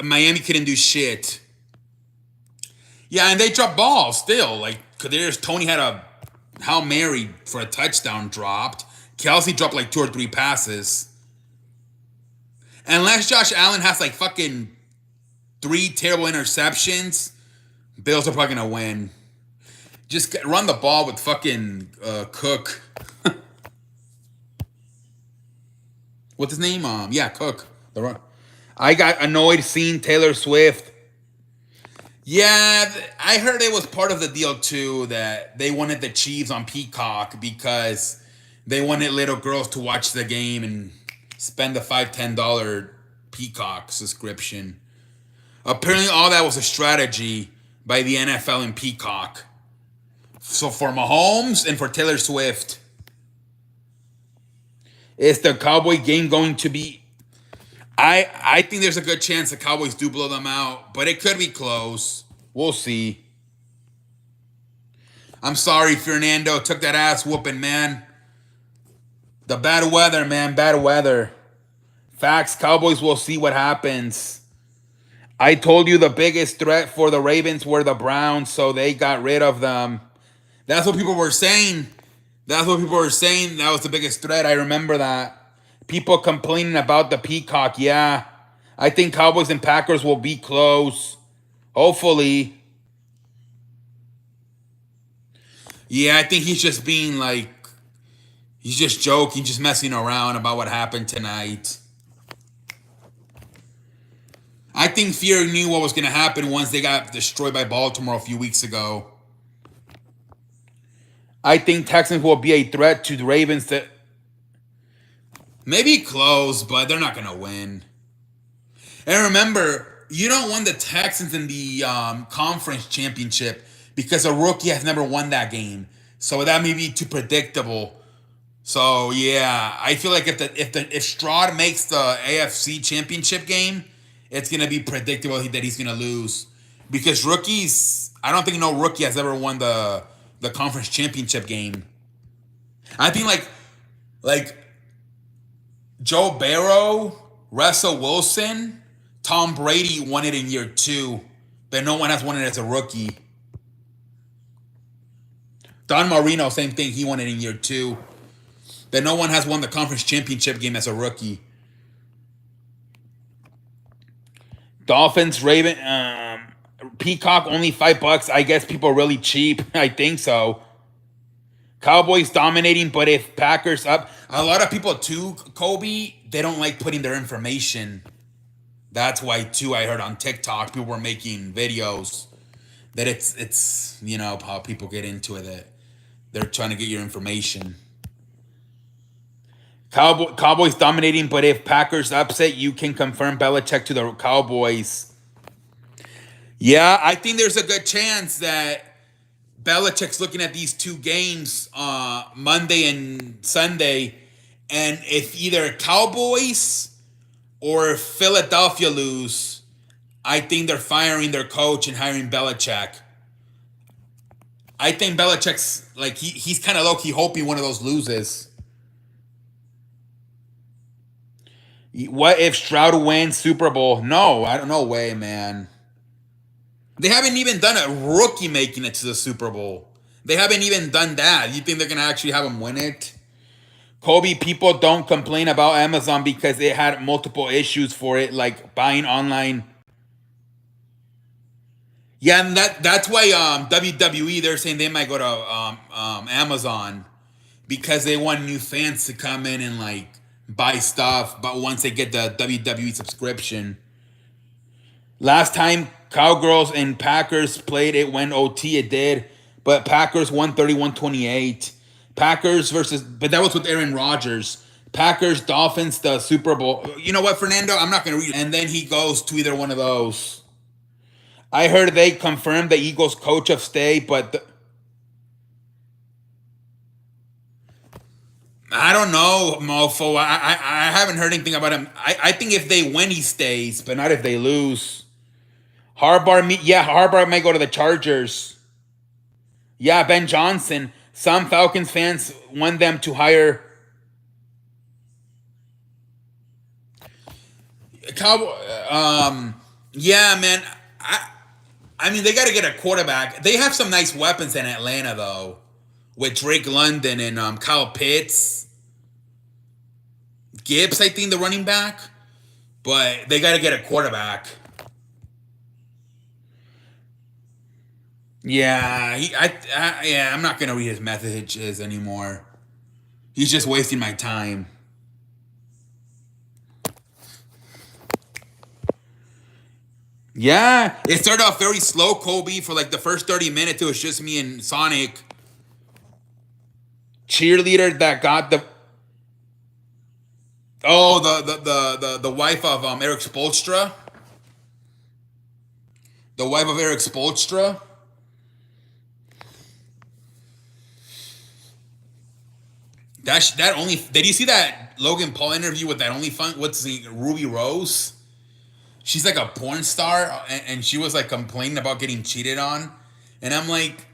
Miami couldn't do shit. Yeah, and they dropped balls still. Like, Tony had a Hail Mary for a touchdown dropped. Kelsey dropped like 2 or 3 passes. Unless Josh Allen has like fucking 3 terrible interceptions, Bills are probably going to win. Just run the ball with fucking Cook. What's his name? Yeah, Cook. The run. I got annoyed seeing Taylor Swift. Yeah, I heard it was part of the deal too that they wanted the Chiefs on Peacock because They wanted little girls to watch the game and spend the $5-10 Peacock subscription. Apparently, all that was a strategy by the NFL and Peacock. So for Mahomes and for Taylor Swift, is the Cowboy game going to be? I think there's a good chance the Cowboys do blow them out, but it could be close. We'll see. I'm sorry, Fernando took that ass whooping, man. The bad weather, man, bad weather. Facts, Cowboys will see what happens. I told you the biggest threat for the Ravens were the Browns, so they got rid of them. That's what people were saying. That's what people were saying. That was the biggest threat. I remember that. People complaining about the Peacock. Yeah. I think Cowboys and Packers will be close. Hopefully. Yeah, I think he's just being like, he's just joking, just messing around about what happened tonight. I think Fear knew what was going to happen once they got destroyed by Baltimore a few weeks ago. I think Texans will be a threat to the Ravens that maybe close, but they're not going to win. And remember, you don't want the Texans in the conference championship because a rookie has never won that game. So that may be too predictable. So yeah, I feel like if Stroud makes the AFC championship game, it's gonna be predictable that he's gonna lose. Because rookies, I don't think no rookie has ever won the conference championship game. I think like Joe Burrow, Russell Wilson, Tom Brady won it in year 2, but no one has won it as a rookie. Don Marino, same thing. He won it in year 2. But no one has won the conference championship game as a rookie. Dolphins, Raven, Peacock only $5. I guess people are really cheap. I think so. Cowboys dominating, but if Packers up, a lot of people too, Kobe, they don't like putting their information. That's why too. I heard on TikTok people were making videos that it's you know how people get into it. That they're trying to get your information. Cowboys dominating, but if Packers upset, you can confirm Belichick to the Cowboys. Yeah, I think there's a good chance that Belichick's looking at these 2 games, Monday and Sunday, and if either Cowboys or Philadelphia lose, I think they're firing their coach and hiring Belichick. I think Belichick's like he's kind of low-key hoping one of those loses. What if Stroud wins Super Bowl? No, I don't know way, man. They haven't even done a rookie making it to the Super Bowl. They haven't even done that. You think they're going to actually have him win it? Kobe, people don't complain about Amazon because it had multiple issues for it, like buying online. Yeah, and that's why WWE, they're saying they might go to Amazon because they want new fans to come in and like buy stuff, but once they get the WWE subscription. Last time Cowgirls and Packers played, it went OT, it did, but Packers won 31-28. Packers versus, but that was with Aaron Rodgers. Packers, Dolphins, the Super Bowl. You know what, Fernando? I'm not going to read it. And then he goes to either one of those. I heard they confirmed the Eagles coach of stay, but I don't know, mofo. I haven't heard anything about him. I think if they win, he stays, but not if they lose. Harbaugh might go to the Chargers. Yeah, Ben Johnson. Some Falcons fans want them to hire Cowboy. Yeah, man. I mean, they got to get a quarterback. They have some nice weapons in Atlanta, though, with Drake London and Kyle Pitts. Gibbs, I think, the running back. But they got to get a quarterback. Yeah, I'm not gonna read his messages anymore. He's just wasting my time. Yeah, it started off very slow, Kobe. For like the first 30 minutes, it was just me and Sonic cheerleader that got the the wife of Eric Spoelstra, the wife of Eric Spoelstra. That only did you see that Logan Paul interview with that only fun? What's the Ruby Rose? She's like a porn star, and she was like complaining about getting cheated on, and I'm like,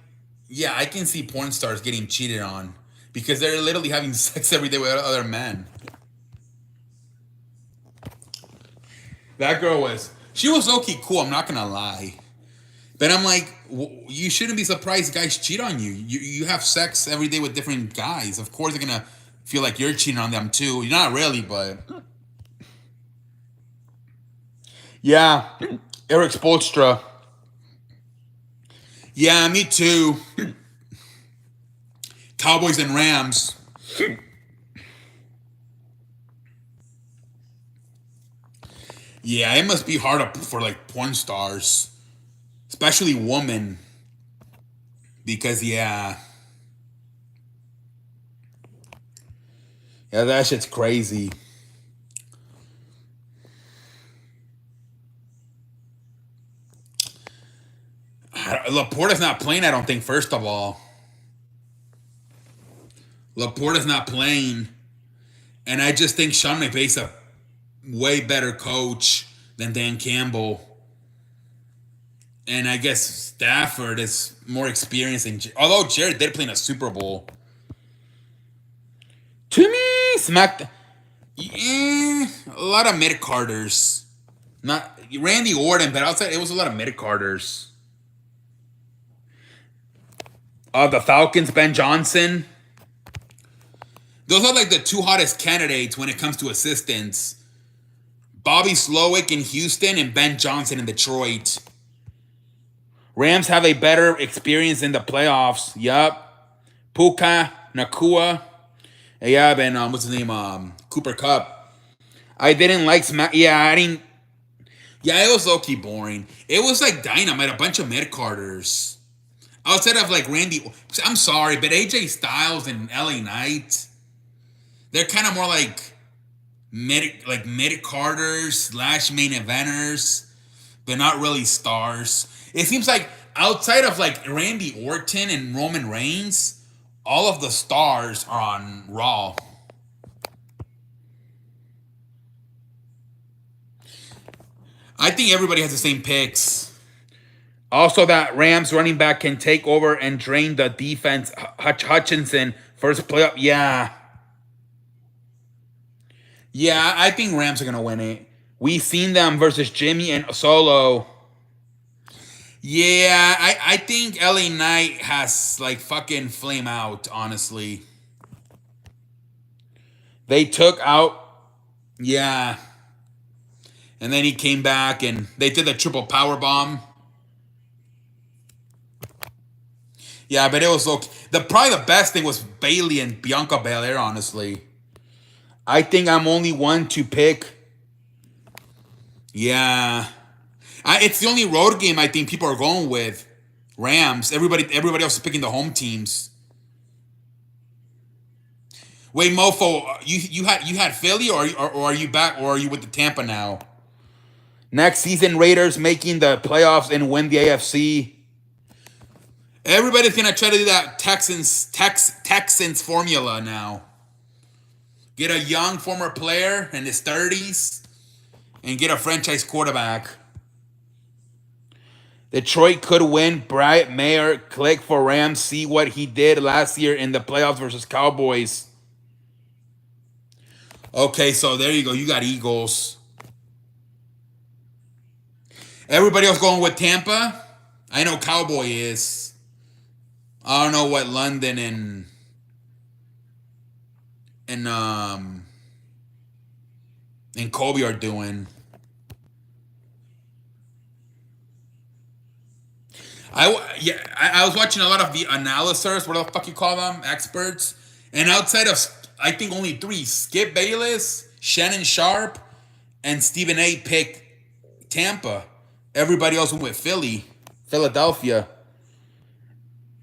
yeah, I can see porn stars getting cheated on because they're literally having sex every day with other men. That girl she was low-key cool, I'm not gonna lie. But I'm like, you shouldn't be surprised guys cheat on you. You have sex every day with different guys. Of course they're gonna feel like you're cheating on them too. You're not really, but yeah, Eric Spoelstra. Yeah, me too. Cowboys and Rams. Yeah, it must be hard for like porn stars, especially women, because yeah, that shit's crazy. Laporta's not playing, I don't think. First of all, Laporta's not playing, and I just think Sean McVay's a way better coach than Dan Campbell. And I guess Stafford is more experienced. Although Jared did play in a Super Bowl. To me, smacked. Yeah, a lot of mid Carters. Not Randy Orton, but outside it was a lot of mid Carters. The Falcons, Ben Johnson. Those are like the two hottest candidates when it comes to assistants. Bobby Slowick in Houston and Ben Johnson in Detroit. Rams have a better experience in the playoffs. Yup. Puka Nakua. Yeah, and what's his name? Cooper Kupp. I didn't like Smack. Yeah, I didn't. Yeah, it was low-key boring. It was like Dynamite, a bunch of mid-carders. Outside of like Randy, I'm sorry, but AJ Styles and LA Knight, they're kind of more like mid-carders / main eventers, but not really stars. It seems like outside of like Randy Orton and Roman Reigns, all of the stars are on Raw. I think everybody has the same picks. Also, that Rams running back can take over and drain the defense. Hutchinson, first playoff. Yeah. Yeah, I think Rams are going to win it. We've seen them versus Jimmy and Solo. Yeah, I think LA Knight has like fucking flame out, honestly. They took out. Yeah. And then he came back and they did the triple power bomb. Yeah, but it was okay. Probably the best thing was Bailey and Bianca Belair, honestly. I think I'm only one to pick. Yeah. It's the only road game I think people are going with. Rams. Everybody else is picking the home teams. Wait, Mofo, you had Philly or are you back or are you with the Tampa now? Next season, Raiders making the playoffs and win the AFC. Everybody's gonna try to do that Texans formula now. Get a young former player in his 30s and get a franchise quarterback. Detroit could win. Bryant Mayer, click for Rams. See what he did last year in the playoffs versus Cowboys. Okay, so there you go. You got Eagles. Everybody else going with Tampa? I know Cowboy is. I don't know what London and Kobe are doing. I was watching a lot of the analysts, what the fuck you call them, experts, and outside of I think only 3: Skip Bayless, Shannon Sharp, and Stephen A. picked Tampa. Everybody else went with Philadelphia.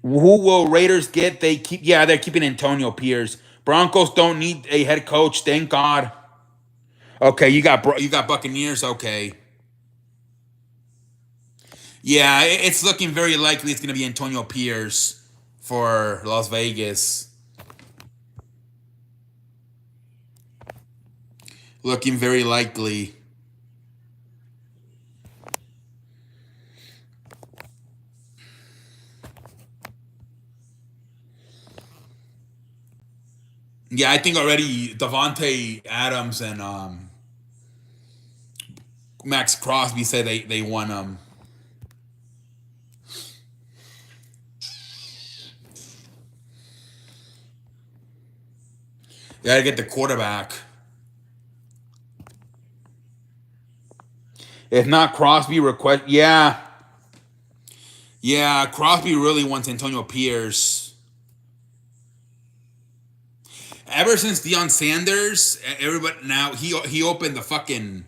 Who will Raiders get? They're keeping Antonio Pierce. Broncos don't need a head coach, thank God. Okay, you got Buccaneers. Okay, yeah, it's looking very likely it's going to be Antonio Pierce for Las Vegas. Looking very likely. Yeah, I think already Devontae Adams and Max Crosby said they won them. They got to get the quarterback. If not, Crosby request. Yeah, yeah. Crosby really wants Antonio Pierce. Ever since Deion Sanders, everybody now he opened the fucking.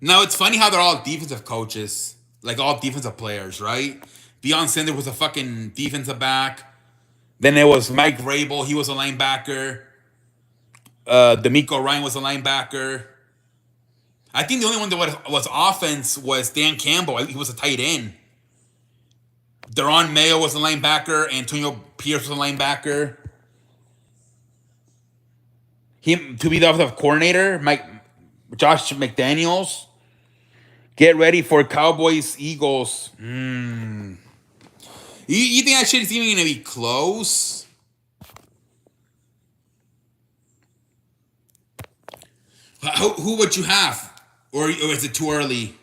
Now it's funny how they're all defensive coaches, like all defensive players, right? Deion Sanders was a fucking defensive back. Then there was Mike Vrabel. He was a linebacker. D'Amico Ryan was a linebacker. I think the only one that was offense was Dan Campbell. He was a tight end. Deron Mayo was a linebacker. Antonio Pierce was a linebacker. Him to be the offensive coordinator, Josh McDaniels. Get ready for Cowboys Eagles. You think that shit is even gonna be close? Who would you have, or is it too early?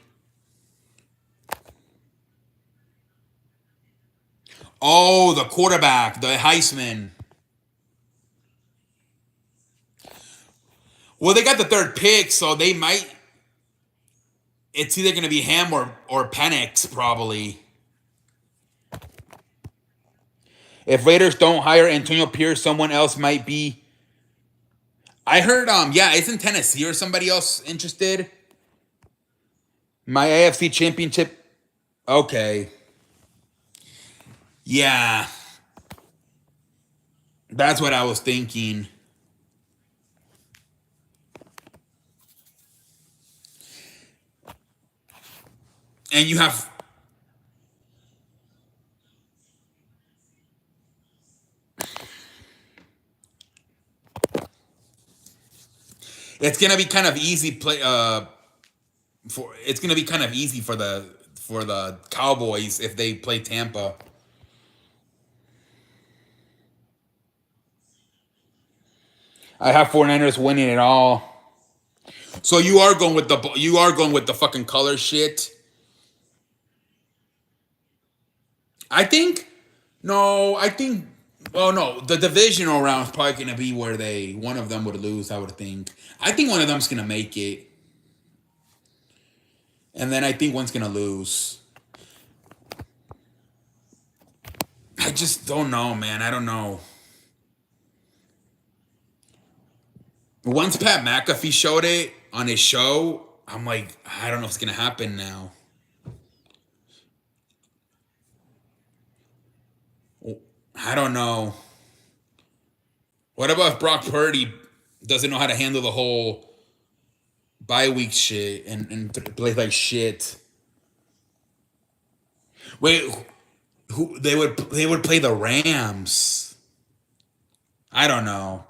Oh, the quarterback, the Heisman. Well, they got the third pick, so they might. It's either going to be Ham or Penix, probably. If Raiders don't hire Antonio Pierce, someone else might be. I heard, yeah, isn't Tennessee or somebody else interested? My AFC Championship. Okay. Yeah, that's what I was thinking. And you have. It's gonna be kind of easy play. It's gonna be kind of easy for the Cowboys if they play Tampa. I have 49ers winning it all. So you are going with the fucking color shit. I think no, I think oh no, the divisional round is probably gonna be where they one of them would lose. I would think. I think one of them's gonna make it, and then I think one's gonna lose. I just don't know, man. I don't know. Once Pat McAfee showed it on his show, I'm like, I don't know what's gonna happen now. I don't know. What about if Brock Purdy doesn't know how to handle the whole bye week shit and plays like shit? Wait, who they would play the Rams? I don't know.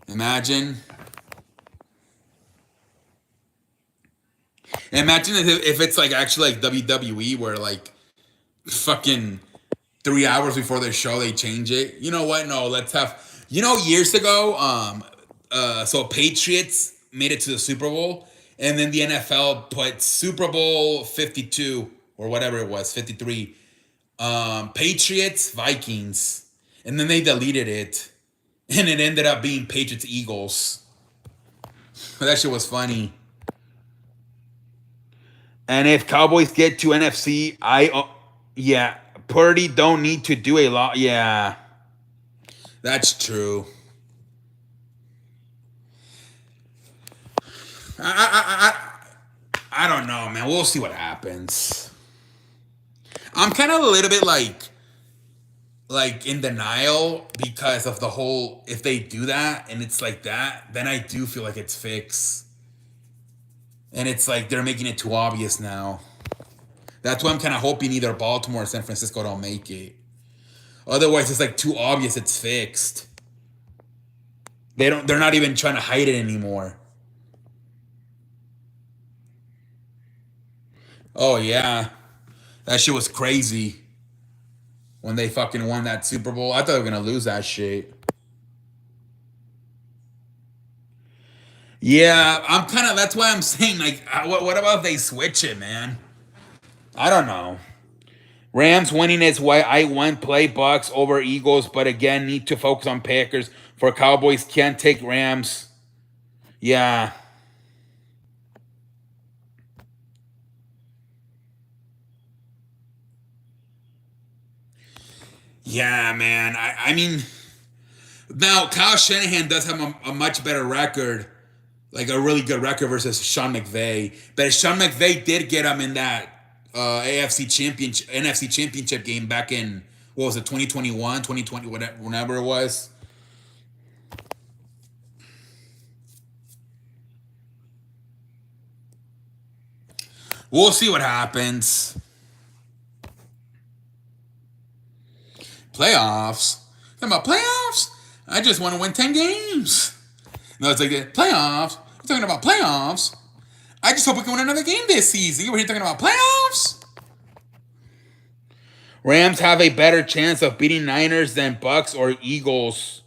Imagine, imagine if it's like actually like WWE where like fucking 3 hours before their show they change it. You know what? No, let's have. Years ago, so Patriots made it to the Super Bowl, and then the NFL put Super Bowl 52 or whatever it was, 53. Patriots Vikings, and then they deleted it, and it ended up being Patriots Eagles. That shit was funny. And if Cowboys get to NFC, yeah, Purdy don't need to do a lot. Yeah, that's true. I don't know, man. We'll see what happens. I'm kind of a little bit like in denial because of the whole. If they do that and it's like that, then I do feel like it's fixed. And it's like they're making it too obvious now. That's why I'm kind of hoping either Baltimore or San Francisco don't make it. Otherwise, it's like too obvious it's fixed. They're not even trying to hide it anymore. Oh yeah. That shit was crazy. When they fucking won that Super Bowl. I thought they were gonna lose that shit. Yeah, I'm kind of. That's why I'm saying, like, what about if they switch it, man? I don't know. Rams winning is why I want play Bucks over Eagles, but again, need to focus on Packers. For Cowboys, can't take Rams. Yeah. Yeah, man. I mean, now Kyle Shanahan does have a much better record, like a really good record versus Sean McVay. But Sean McVay did get him in that AFC championship, NFC championship game back in, what was it, 2021, 2020, whatever, whenever it was. We'll see what happens. Playoffs? Talking about playoffs? I just want to win 10 games. No, it's like playoffs. We're talking about playoffs. I just hope we can win another game this season. You were here talking about playoffs? Rams have a better chance of beating Niners than Bucks or Eagles.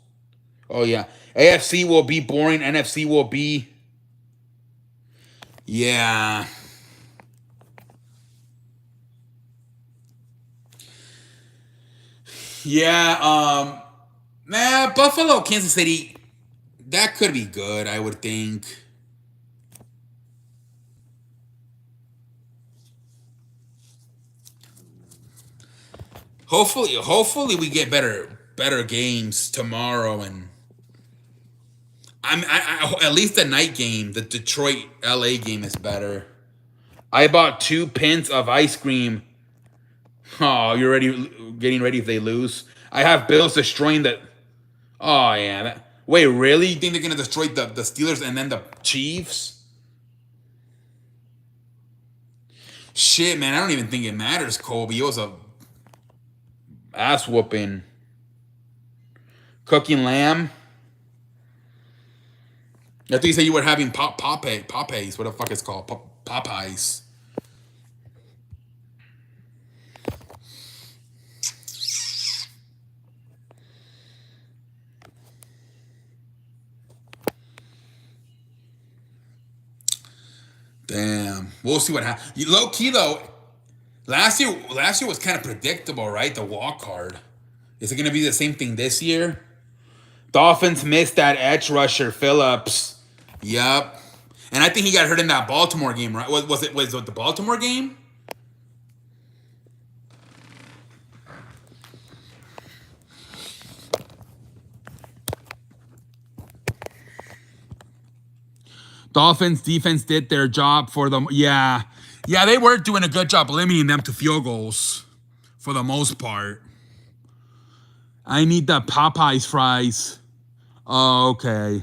Oh yeah. AFC will be boring. NFC will be. Yeah. Yeah, Buffalo, Kansas City, that could be good, I would think. Hopefully we get better games tomorrow, and at least the night game, the Detroit LA game is better. I bought 2 pins of ice cream. Oh, you're getting ready if they lose. I have Bills destroying the. Oh yeah. Wait, really? You think they're gonna destroy the Steelers and then the Chiefs? Shit, man, I don't even think it matters, Kobe. It was a ass whooping. Cooking lamb. I think you said you were having Popeyes. What the fuck it's called? Popeyes. Damn. We'll see what happens. Low key though, last year was kind of predictable, right? The walk card. Is it gonna be the same thing this year? Dolphins missed that edge rusher, Phillips. Yup. And I think he got hurt in that Baltimore game, right? Was it the Baltimore game? Dolphins defense did their job for them. Yeah. Yeah, they were doing a good job limiting them to field goals for the most part. I need the Popeyes fries. Oh, okay.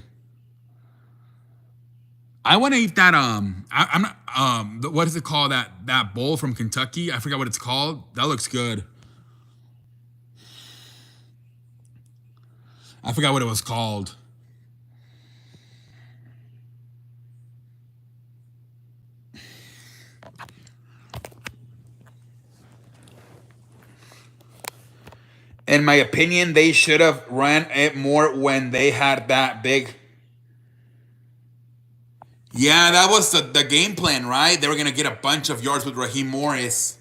I want to eat that. I'm not. What is it called? That bowl from Kentucky. I forgot what it's called. That looks good. I forgot what it was called. In my opinion, they should have ran it more when they had that big. Yeah, that was the game plan, right? They were going to get a bunch of yards with Raheem Morris.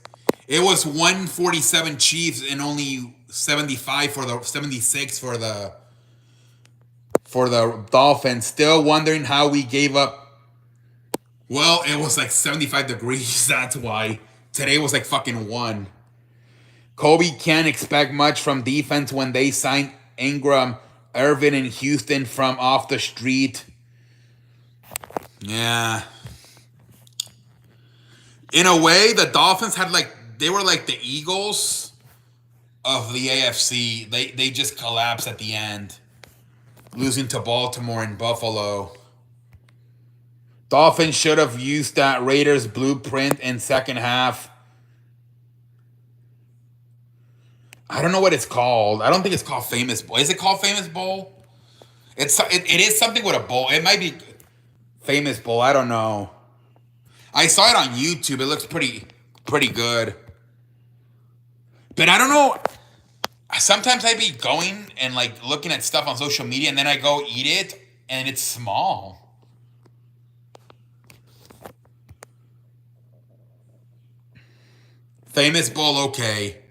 It was 147 Chiefs and only 75 for the 76 for the Dolphins. Still wondering how we gave up. Well, it was like 75 degrees. That's why. Today was like fucking 1. Kobe can't expect much from defense when they signed Ingram, Irvin, and Houston from off the street. Yeah. In a way, the Dolphins had like like the Eagles of the AFC. They just collapsed at the end, losing to Baltimore and Buffalo. Dolphins should have used that Raiders blueprint in second half. I don't know what it's called. I don't think it's called Famous Bowl. Is it called Famous Bowl? It is something with a bowl. It might be Famous Bowl. I don't know. I saw it on YouTube. It looks pretty good. But I don't know. Sometimes I be going and like looking at stuff on social media, and then I go eat it, and it's small. Famous Bowl, okay.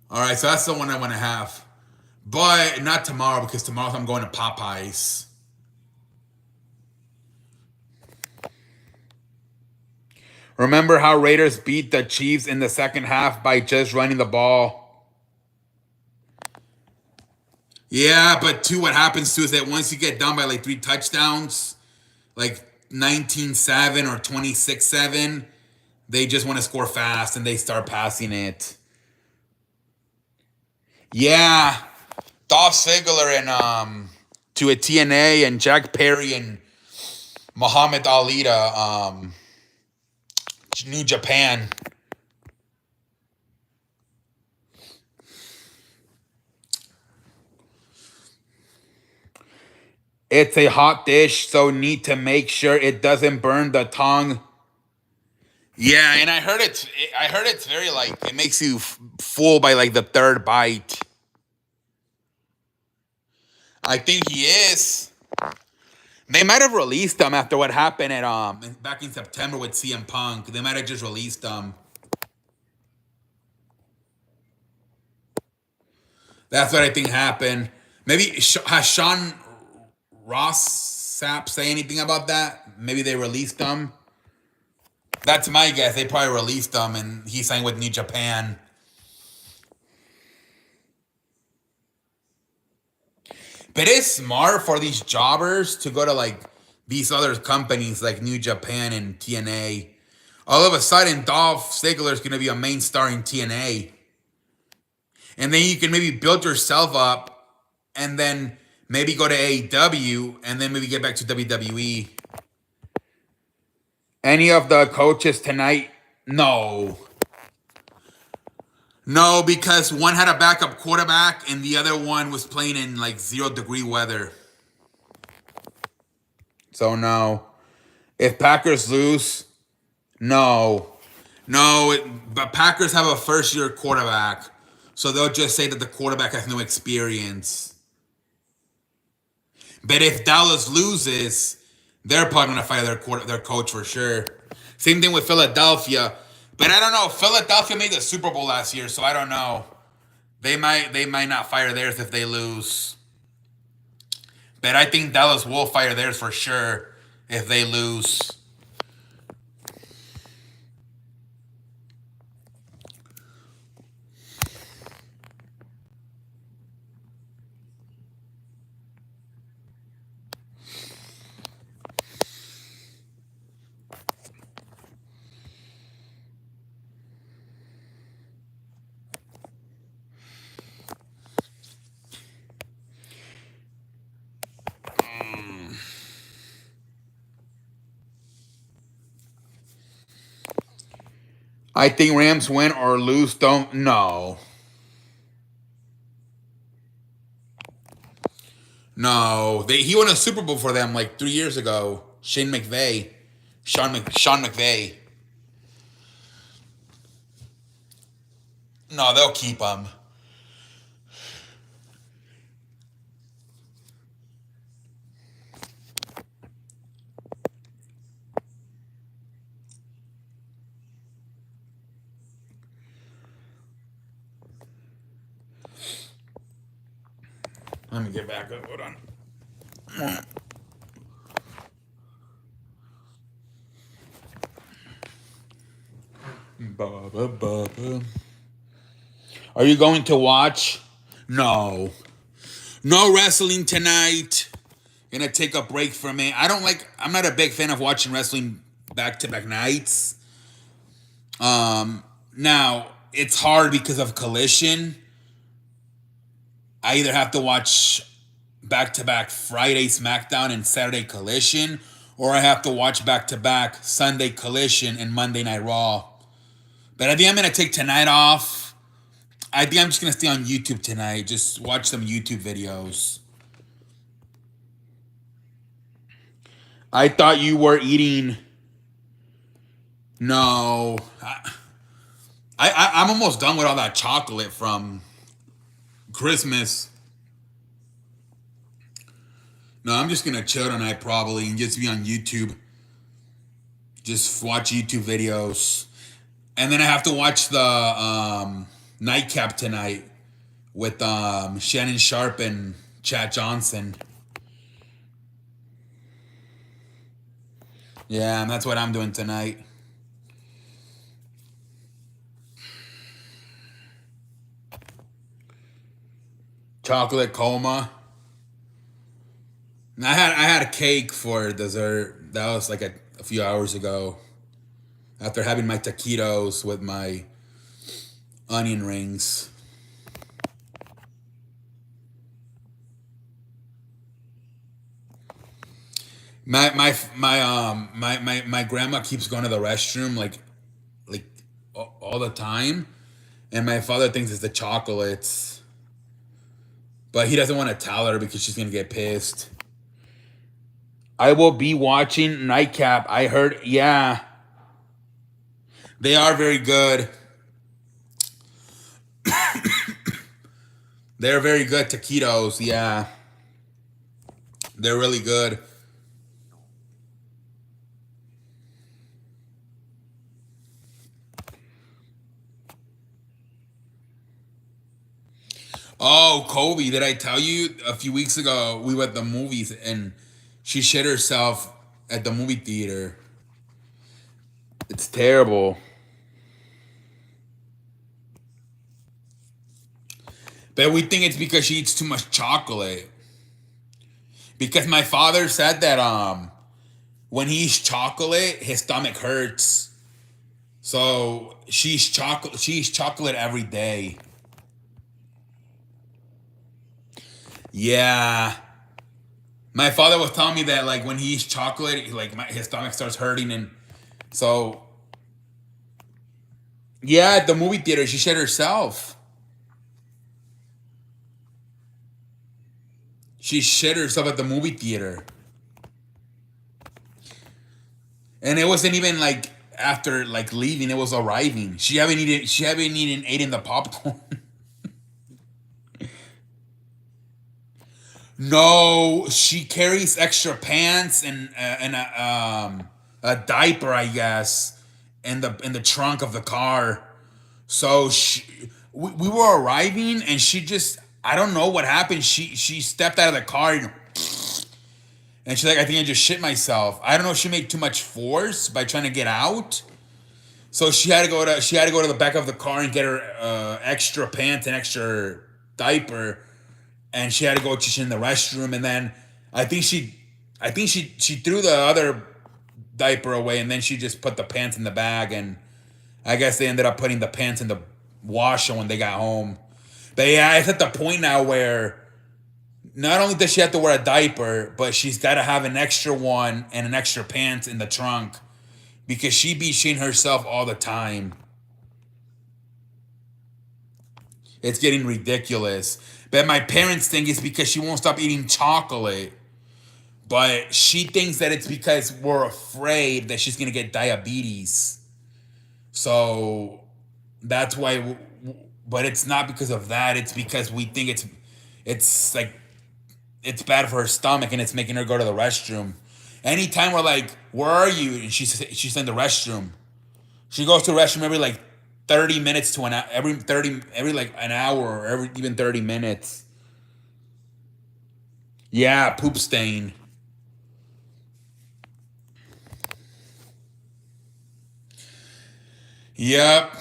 All right, so that's the one I want to have. But not tomorrow, because tomorrow I'm going to Popeyes. Remember how Raiders beat the Chiefs in the second half by just running the ball? Yeah, but too, what happens too is that once you get down by like 3 touchdowns, like 19-7 or 26-7, they just want to score fast and they start passing it. Yeah, Dolph Ziggler and to a TNA and Jack Perry and Muhammad Ali to New Japan. It's a hot dish, so need to make sure it doesn't burn the tongue. Yeah, and I heard it's very like it makes you full by like the third bite. I think he is. They might have released him after what happened at back in September with CM Punk. They might have just released him. That's what I think happened. Maybe has Sean Ross Sapp say anything about that? Maybe they released him. That's my guess. They probably released him, and he signed with New Japan. But it's smart for these jobbers to go to like these other companies like New Japan and TNA. All of a sudden, Dolph Ziggler is going to be a main star in TNA. And then you can maybe build yourself up and then maybe go to AEW and then maybe get back to WWE. Any of the coaches tonight? No. No, because one had a backup quarterback and the other one was playing in like 0-degree weather. So no. If Packers lose, no. No, but Packers have a first-year quarterback. So they'll just say that the quarterback has no experience. But if Dallas loses, they're probably going to fire their coach for sure. Same thing with Philadelphia. But I don't know. Philadelphia made the Super Bowl last year, so I don't know. They might not fire theirs if they lose. But I think Dallas will fire theirs for sure if they lose. I think Rams win or lose. Don't know. No, he won a Super Bowl for them like 3 years ago. Sean McVay. No, they'll keep him. Let me get back up. Hold on. Are you going to watch? No. No wrestling tonight. Gonna take a break from it. I'm not a big fan of watching wrestling back-to-back nights. Now it's hard because of Collision. I either have to watch back-to-back Friday SmackDown and Saturday Collision, or I have to watch back-to-back Sunday Collision and Monday Night Raw. But I think I'm going to take tonight off. I think I'm just going to stay on YouTube tonight. Just watch some YouTube videos. I thought you were eating... No. I'm almost done with all that chocolate from Christmas. No, I'm just gonna chill tonight probably and just be on YouTube. Just watch YouTube videos. And then I have to watch the Nightcap tonight with Shannon Sharp and Chad Johnson. Yeah, and that's what I'm doing tonight. Chocolate coma. I had a cake for dessert. That was like a few hours ago. After having my taquitos with my onion rings. My grandma keeps going to the restroom like all the time, and my father thinks it's the chocolates, but he doesn't want to tell her because she's gonna get pissed. I will be watching Nightcap. I heard, yeah, they are very good. They're very good taquitos. Yeah, they're really good. Oh, Kobe, did I tell you a few weeks ago we were at the movies and she shit herself at the movie theater? It's terrible. But we think it's because she eats too much chocolate. Because my father said that when he eats chocolate, his stomach hurts. So she eats chocolate every day. Yeah. My father was telling me that like when he eats chocolate, like his stomach starts hurting, and so yeah, at the movie theater she shit herself. She shit herself at the movie theater. And it wasn't even like after like leaving, it was arriving. She haven't eaten the popcorn. No, she carries extra pants and a diaper, I guess, in the trunk of the car. So we were arriving, and she just, I don't know what happened. She stepped out of the car and she's like, I think I just shit myself. I don't know if she made too much force by trying to get out. So she had to go to the back of the car and get her extra pants and extra diaper. And she had to go in the restroom, and then I think she threw the other diaper away, and then she just put the pants in the bag, and I guess they ended up putting the pants in the washer when they got home. But yeah, it's at the point now where not only does she have to wear a diaper, but she's got to have an extra one and an extra pants in the trunk because she be shitting herself all the time. It's getting ridiculous. But my parents think it's because she won't stop eating chocolate. But she thinks that it's because we're afraid that she's going to get diabetes. So that's why. But it's not because of that. It's because we think it's like, it's bad for her stomach and it's making her go to the restroom. Anytime we're like, where are you? And she's in the restroom. She goes to the restroom every like 30 minutes to an hour, every like an hour, or every even 30 minutes. Yeah, poop stain. Yep.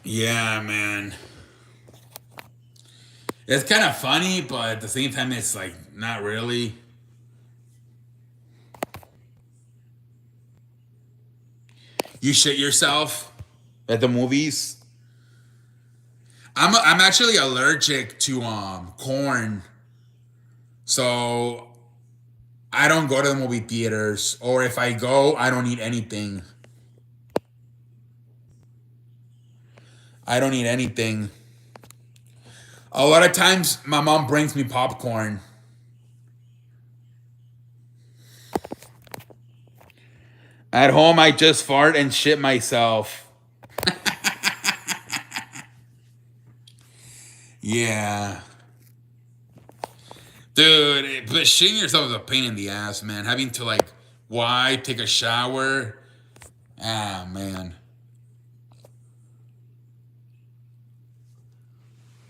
Yeah, man. It's kind of funny, but at the same time, it's like not really. You shit yourself at the movies. I'm actually allergic to corn, so I don't go to the movie theaters, or if I go, I don't eat anything. I don't eat anything. A lot of times, my mom brings me popcorn. At home, I just fart and shit myself. Yeah. Dude, but shitting yourself is a pain in the ass, man. Having to, like, wipe, take a shower. Ah, man.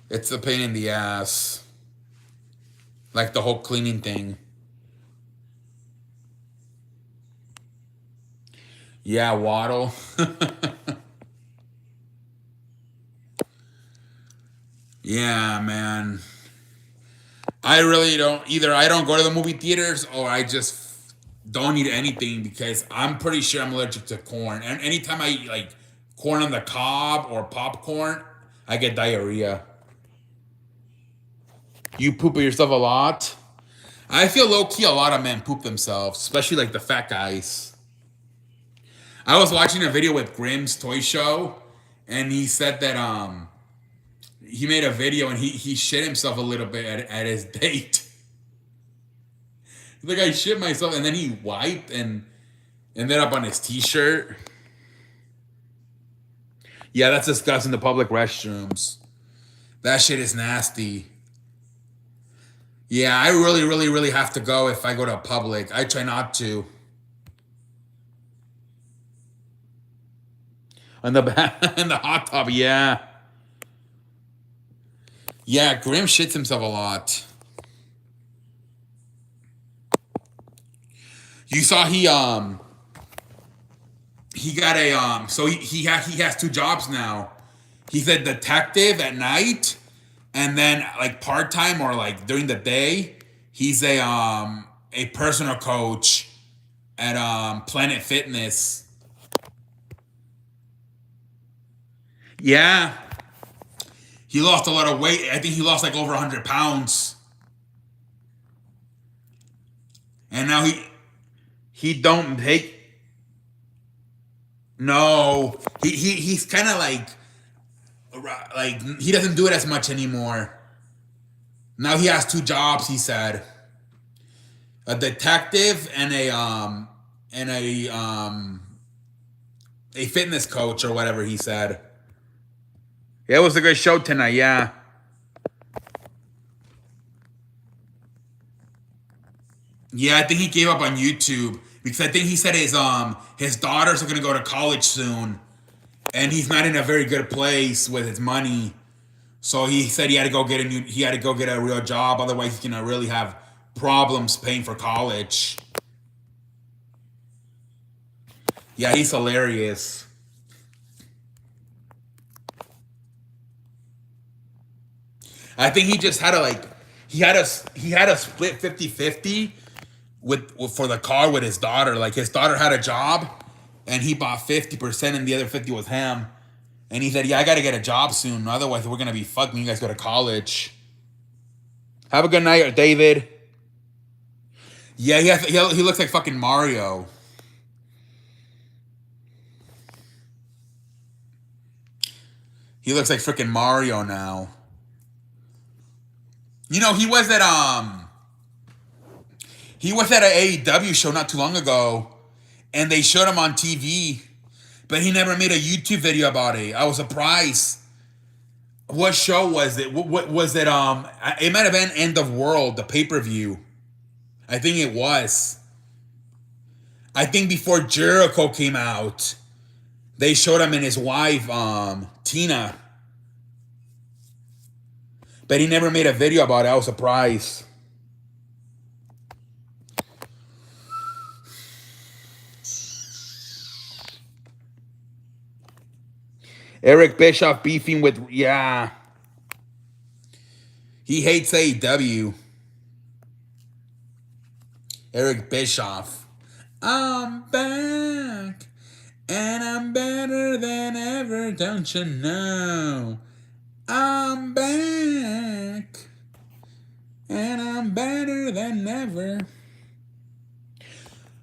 It's a pain in the ass. Like the whole cleaning thing. Yeah, Waddle. Yeah, man. I really don't either. I don't go to the movie theaters, or I just don't eat anything because I'm pretty sure I'm allergic to corn. And anytime I eat like corn on the cob or popcorn, I get diarrhea. You poop yourself a lot? I feel low key a lot of men poop themselves, especially like the fat guys. I was watching a video with Grimm's Toy Show, and he said that he made a video and he shit himself a little bit at his date. He's like, I shit myself, and then he wiped and ended up on his t-shirt. Yeah, that's disgusting. The public restrooms. That shit is nasty. Yeah, I really, really, really have to go if I go to public. I try not to. On the in the hot tub, yeah. Yeah, Grim shits himself a lot. You saw he got a so he has two jobs now. He's a detective at night, and then like part time or like during the day, he's a personal coach at Planet Fitness. Yeah. He lost a lot of weight. I think he lost like over 100 pounds. And now he don't take. No, he's kind of like he doesn't do it as much anymore. Now he has two jobs. He said a detective and a fitness coach or whatever he said. Yeah, it was a good show tonight. Yeah. Yeah, I think he gave up on YouTube because I think he said his daughters are gonna go to college soon, and he's not in a very good place with his money. So he said he had to go get a real job, otherwise he's gonna really have problems paying for college. Yeah, he's hilarious. I think he just had a he had a split 50-50 for the car with his daughter. Like his daughter had a job and he bought 50% and the other 50 was him. And he said, "Yeah, I got to get a job soon, otherwise we're going to be fucked when you guys go to college." Have a good night, David. Yeah, he looks like fucking Mario. He looks like freaking Mario now. You know, he was at an AEW show not too long ago, and they showed him on TV, but he never made a YouTube video about it. I was surprised. What show was it? What was it? It might have been End of World, the pay-per-view. I think it was. I think before Jericho came out, they showed him and his wife, Tina. But he never made a video about it. I was surprised. Eric Bischoff beefing with, yeah. He hates AEW. Eric Bischoff. I'm back. And I'm better than ever, don't you know? I'm back. And I'm better than ever.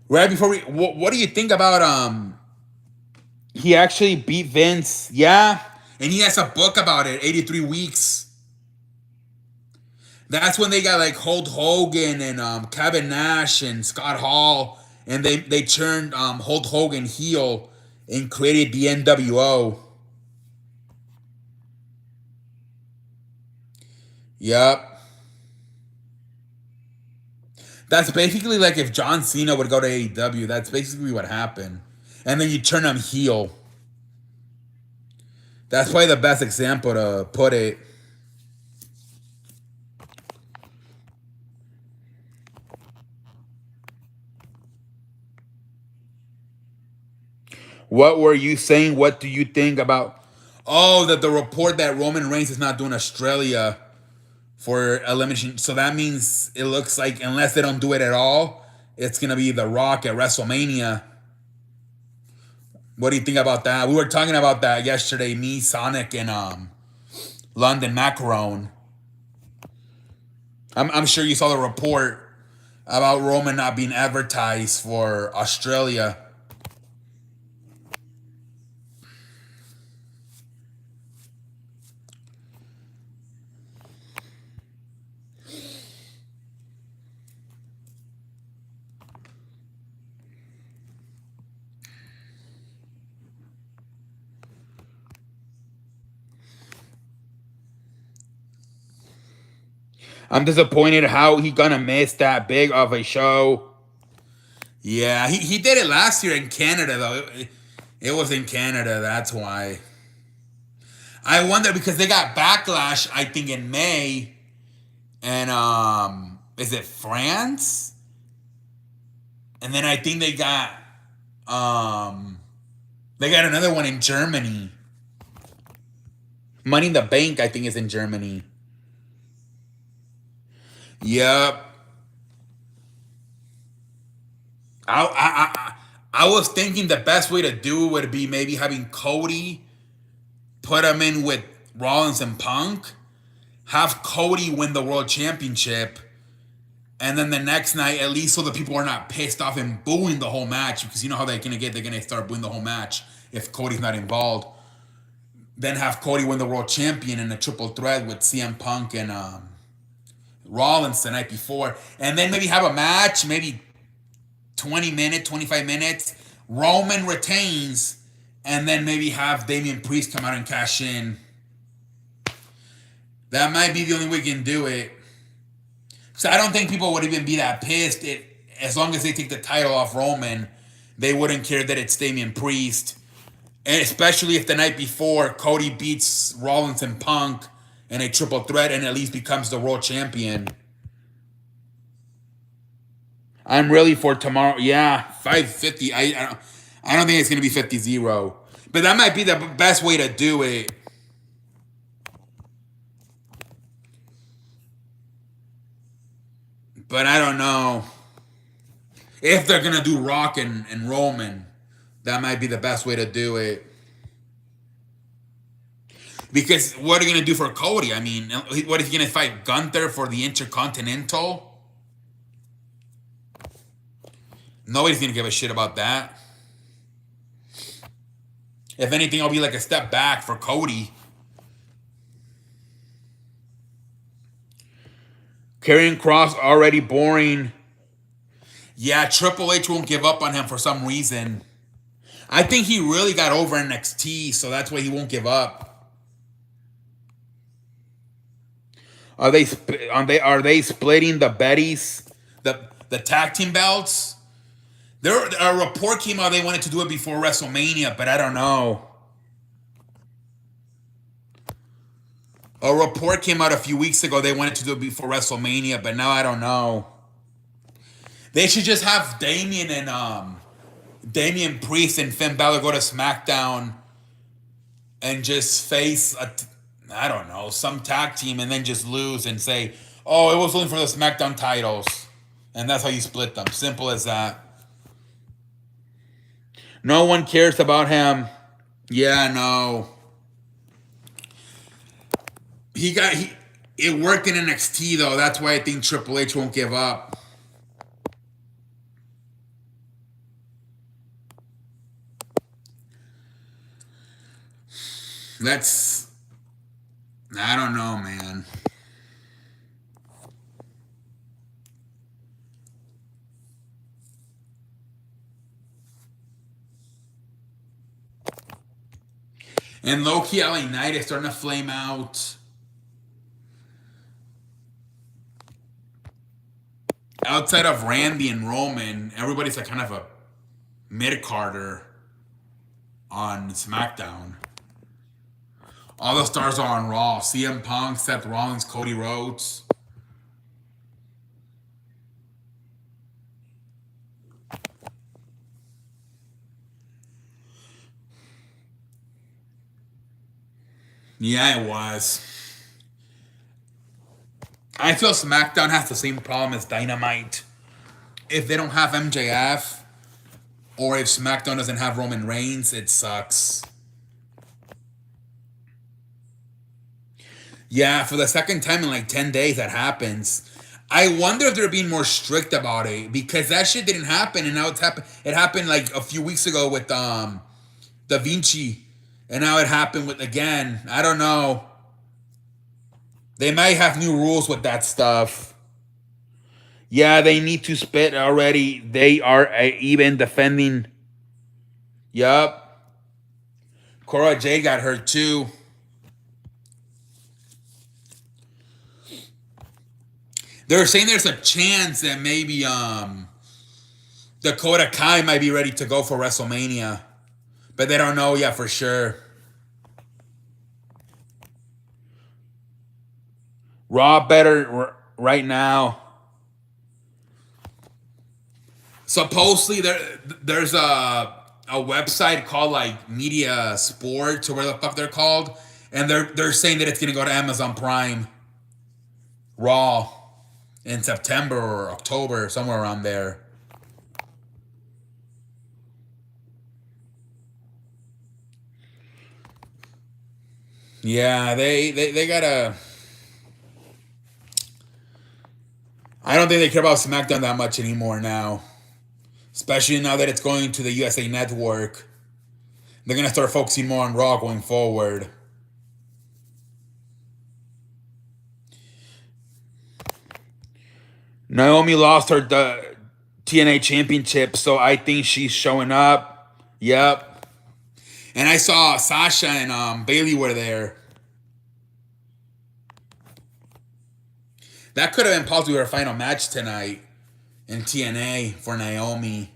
Right before what do you think about he actually beat Vince? Yeah. And he has a book about it, 83 weeks. That's when they got like Hulk Hogan and Kevin Nash and Scott Hall, and they turned Hulk Hogan heel and created the NWO. Yep. That's basically like if John Cena would go to AEW. That's basically what happened. And then you turn him heel. That's probably the best example to put it. What were you saying? What do you think about? Oh, that the report that Roman Reigns is not doing Australia for elimination. So that means it looks like unless they don't do it at all, it's gonna be The Rock at WrestleMania. What do you think about that? We were talking about that yesterday. Me, Sonic, and London Macaron. I'm sure you saw the report about Roman not being advertised for Australia. I'm disappointed how he gonna miss that big of a show. Yeah, he did it last year in Canada though. It was in Canada, that's why. I wonder because they got backlash, I think in May, and is it France? And then I think they got another one in Germany. Money in the Bank, I think, is in Germany. Yep. I was thinking the best way to do it would be maybe having Cody put him in with Rollins and Punk, have Cody win the world championship, and then the next night, at least so the people are not pissed off and booing the whole match, because you know how they're gonna get, they're gonna start booing the whole match if Cody's not involved. Then have Cody win the world champion in a triple threat with CM Punk and Rollins the night before, and then maybe have a match, maybe 20 minutes, 25 minutes. Roman retains, and then maybe have Damian Priest come out and cash in. That might be the only way we can do it. So I don't think people would even be that pissed. As long as they take the title off Roman, they wouldn't care that it's Damian Priest. And especially if the night before Cody beats Rollins and Punk in a triple threat and at least becomes the world champion. I'm really for tomorrow. Yeah, 550. I don't think it's going to be 50-0. But that might be the best way to do it. But I don't know. If they're going to do Rock and Roman, that might be the best way to do it. Because what are you going to do for Cody? I mean, what if you're going to fight Gunther for the Intercontinental? Nobody's going to give a shit about that. If anything, it'll be like a step back for Cody. Karrion Kross already boring. Yeah, Triple H won't give up on him for some reason. I think he really got over NXT, so that's why he won't give up. Are they splitting the Bettys, the tag team belts? A report came out they wanted to do it before WrestleMania, but I don't know. A report came out a few weeks ago they wanted to do it before WrestleMania, but now I don't know. They should just have Damian Priest and Finn Balor go to SmackDown and just face I don't know, some tag team and then just lose and say, oh, it was only for the SmackDown titles. And that's how you split them. Simple as that. No one cares about him. Yeah, no. It worked in NXT though. That's why I think Triple H won't give up. Let's I don't know, man. And low-key LA Knight is starting to flame out. Outside of Randy and Roman, everybody's like kind of a mid-carder on SmackDown. All the stars are on Raw. CM Punk, Seth Rollins, Cody Rhodes. Yeah, it was. I feel SmackDown has the same problem as Dynamite. If they don't have MJF, or if SmackDown doesn't have Roman Reigns, it sucks. Yeah, for the second time in like 10 days that happens. I wonder if they're being more strict about it because that shit didn't happen and now it's happened. It happened like a few weeks ago with Da Vinci and now it happened with again. I don't know. They might have new rules with that stuff. Yeah, they need to spit already. They are even defending. Yup. Cora Jade got hurt too. They're saying there's a chance that maybe Dakota Kai might be ready to go for WrestleMania. But they don't know yet for sure. Raw better right now. Supposedly there's a website called like Media Sports or whatever the fuck they're called. And they're saying that it's gonna go to Amazon Prime. Raw in September or October, somewhere around there. Yeah, they gotta. I don't think they care about SmackDown that much anymore now. Especially now that it's going to the USA Network. They're gonna start focusing more on Raw going forward. Naomi lost her TNA championship, so I think she's showing up. Yep. And I saw Sasha and Bailey were there. That could have been possibly her final match tonight in TNA for Naomi.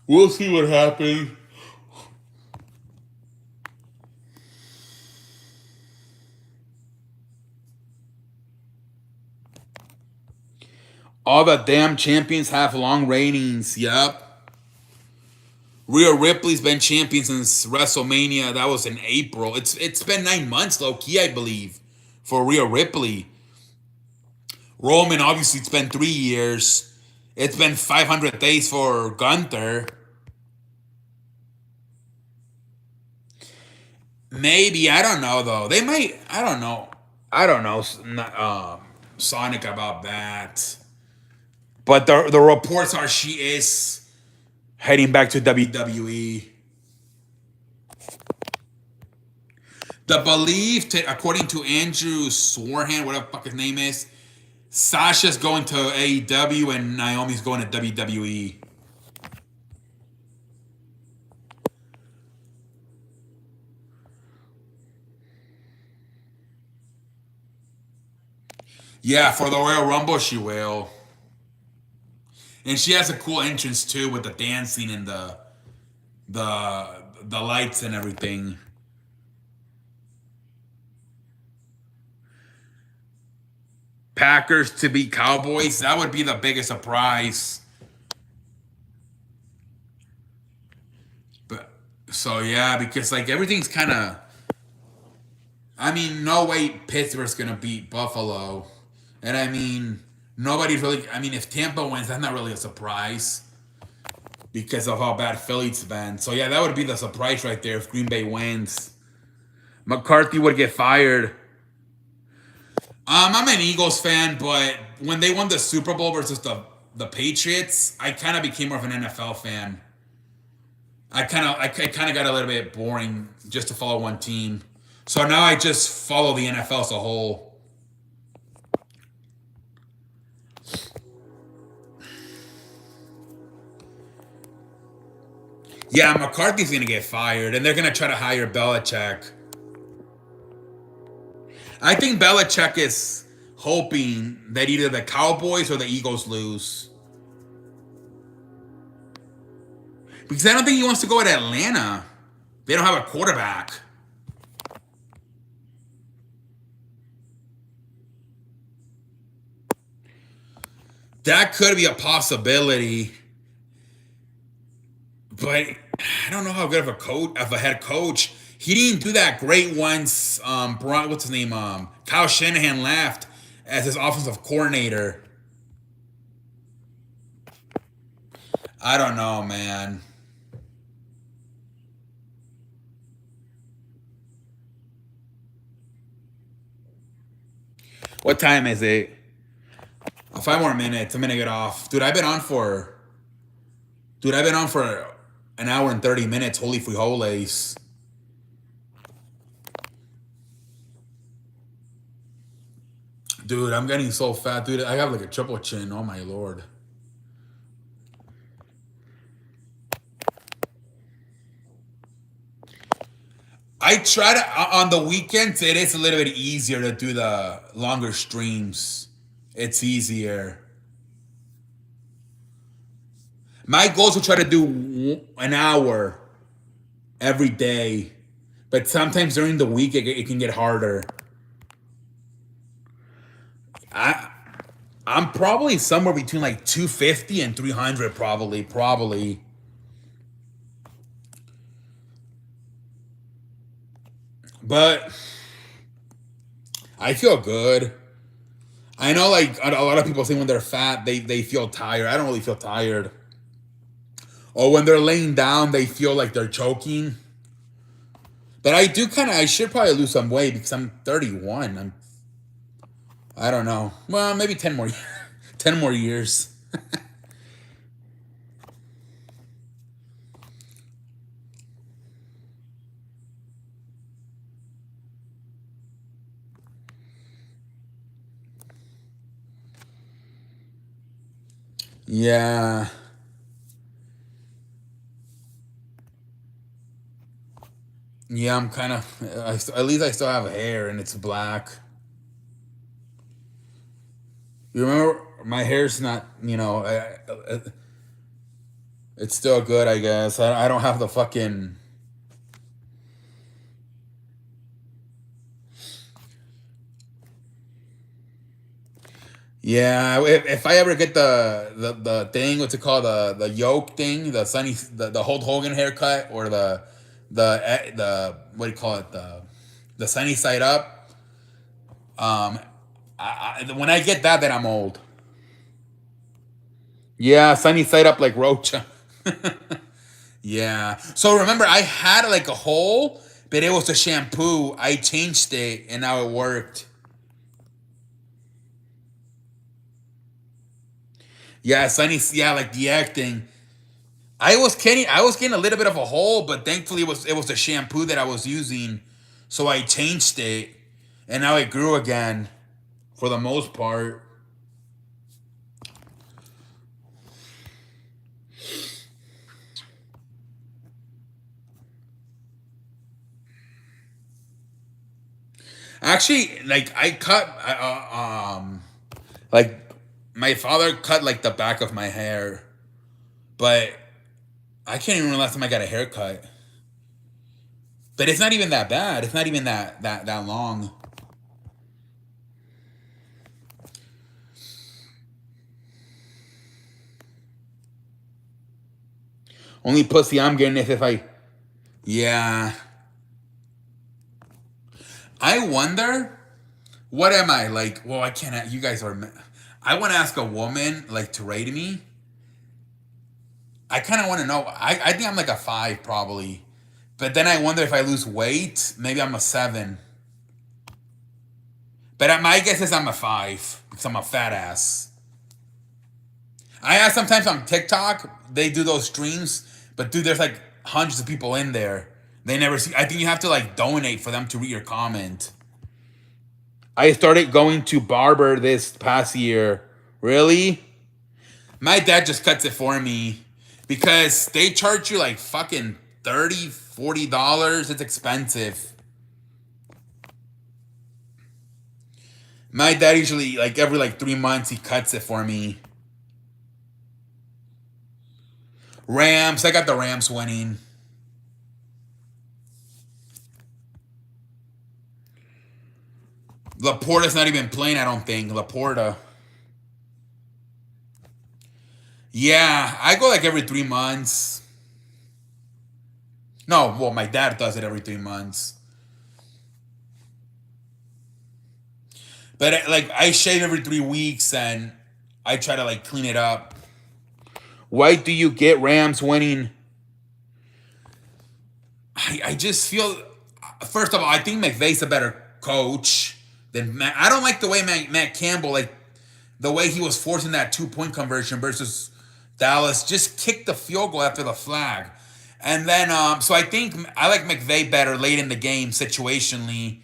We'll see what happens. All the damn champions have long reigns. Yep. Rhea Ripley's been champion since WrestleMania. That was in April. It's been 9 months, low key, I believe, for Rhea Ripley. Roman, obviously, it's been 3 years. It's been 500 days for Gunther. Maybe, I don't know though. They might. I don't know. I don't know, Sonic, about that. But the reports are she is heading back to WWE. The belief, according to Andrew Swarhan, whatever the fuck his name is, Sasha's going to AEW and Naomi's going to WWE. Yeah, for the Royal Rumble, she will. And she has a cool entrance too with the dancing and the lights and everything. Packers to beat Cowboys. That would be the biggest surprise. But so yeah, because like everything's kind of. I mean, no way Pittsburgh's gonna beat Buffalo, and I mean nobody's really. I mean, if Tampa wins, that's not really a surprise because of how bad Philly's been. So yeah, that would be the surprise right there if Green Bay wins. McCarthy would get fired. I'm an Eagles fan, but when they won the Super Bowl versus the Patriots, I kind of became more of an NFL fan. I kind of got a little bit boring just to follow one team. So now I just follow the NFL as a whole. Yeah, McCarthy's gonna get fired, and they're gonna try to hire Belichick. I think Belichick is hoping that either the Cowboys or the Eagles lose. Because I don't think he wants to go at Atlanta. They don't have a quarterback. That could be a possibility. But I don't know how good of a head coach. He didn't do that great once what's his name? Kyle Shanahan left as his offensive coordinator. I don't know, man. What time is it? 5 more minutes. I'm gonna get off. Dude, I've been on for an hour and 30 minutes. Holy frijoles. Dude, I'm getting so fat, dude. I have like a triple chin. Oh my lord. I try to on the weekends. It is a little bit easier to do the longer streams. It's easier. My goal is to try to do an hour every day, but sometimes during the week it can get harder. I I'm probably somewhere between like 250 and 300 probably. But I feel good. I know like a lot of people say when they're fat they feel tired. I don't really feel tired. Or when they're laying down they feel like they're choking. But I should probably lose some weight because I'm 31. I don't know. Well, maybe 10 more 10 more years. Yeah. Yeah, I'm kind of at least I still have hair and it's black. You remember my hair's not, it's still good, I guess. I don't have the fucking. Yeah, if I ever get the thing, what's it called, the yoke thing, the Hulk Hogan haircut, or the what do you call it, the sunny side up. Um, when I get that, then I'm old. Yeah, sunny side up like Rocha. Yeah. So remember, I had like a hole, but it was a shampoo. I changed it, and now it worked. Yeah, sunny. Yeah, like the acting. I was getting a little bit of a hole, but thankfully it was a shampoo that I was using, so I changed it, and now it grew again, for the most part. Actually, like like my father cut like the back of my hair, but I can't even remember the last time I got a haircut. But it's not even that bad. It's not even that long. Only pussy I'm getting is if I. Yeah. I wonder, what am I like? Well, I can't. You guys are. I want to ask a woman like to rate me. I kind of want to know. I think I'm like a 5 probably, but then I wonder if I lose weight, maybe I'm a 7. But my guess is I'm a 5 because I'm a fat ass. I ask sometimes on TikTok, they do those streams, but dude, there's like hundreds of people in there. They never see. I think you have to like donate for them to read your comment. I started going to barber this past year. Really? My dad just cuts it for me because they charge you like fucking $30, $40. It's expensive. My dad usually like every like 3 months he cuts it for me. Rams, I got the Rams winning. Laporta's not even playing, I don't think. Laporta. Yeah, I go like every 3 months. No, well, my dad does it every 3 months. But like, I shave every 3 weeks and I try to like clean it up. Why do you get Rams winning? I just feel, first of all, I think McVay's a better coach than Matt. I don't like the way Matt Campbell, like the way he was forcing that 2-point conversion versus Dallas, just kicked the field goal after the flag. And then, so I think I like McVay better late in the game situationally.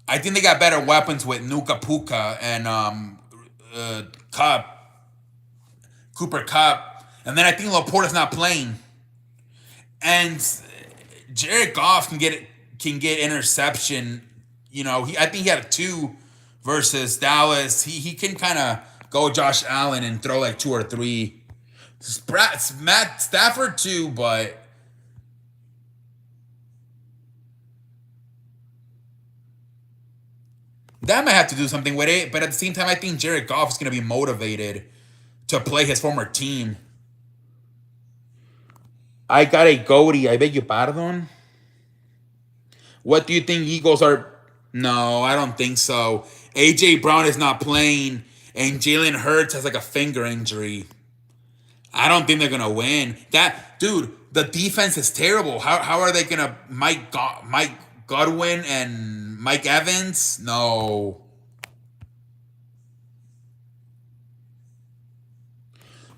I think they got better weapons with Nuka Puka and Cooper Cup. And then I think Laporta's not playing. And Jared Goff can get interception. You know, I think he had a 2 versus Dallas. He can kind of go Josh Allen and throw like 2 or 3. Matt Stafford too, but that might have to do something with it. But at the same time, I think Jared Goff is going to be motivated to play his former team. I got a goatee. I beg your pardon. What do you think Eagles are? No, I don't think so. AJ Brown is not playing, and Jalen Hurts has like a finger injury. I don't think they're gonna win. That dude, the defense is terrible. How are they gonna Mike Godwin and Mike Evans? No.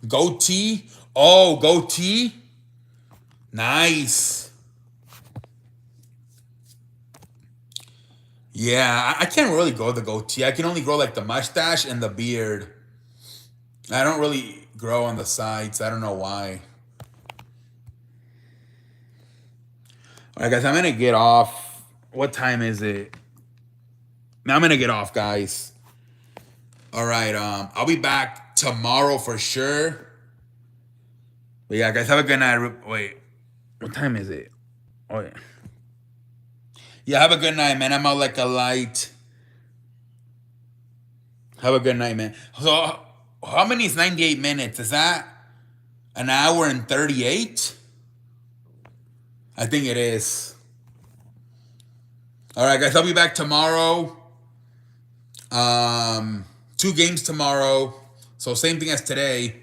Goatee? Oh, goatee? Nice. Yeah, I can't really grow the goatee. I can only grow like the mustache and the beard. I don't really grow on the sides. I don't know why. All right, guys, I'm gonna get off. What time is it? I'm gonna get off, guys. All right, I'll be back tomorrow for sure. But yeah, guys, have a good night. Wait, what time is it? Oh yeah. Yeah, have a good night, man. I'm out like a light. Have a good night, man. So, how many is 98 minutes? Is that an hour and 38? I think it is. All right, guys. I'll be back tomorrow. 2 games tomorrow. So same thing as today.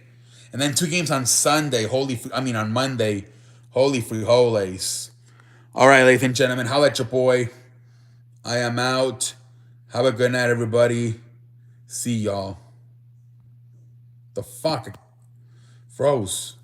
And then 2 games on Sunday. On Monday. Holy frijoles. All right, ladies and gentlemen. Holla at your boy. I am out. Have a good night, everybody. See y'all. The fuck? Froze.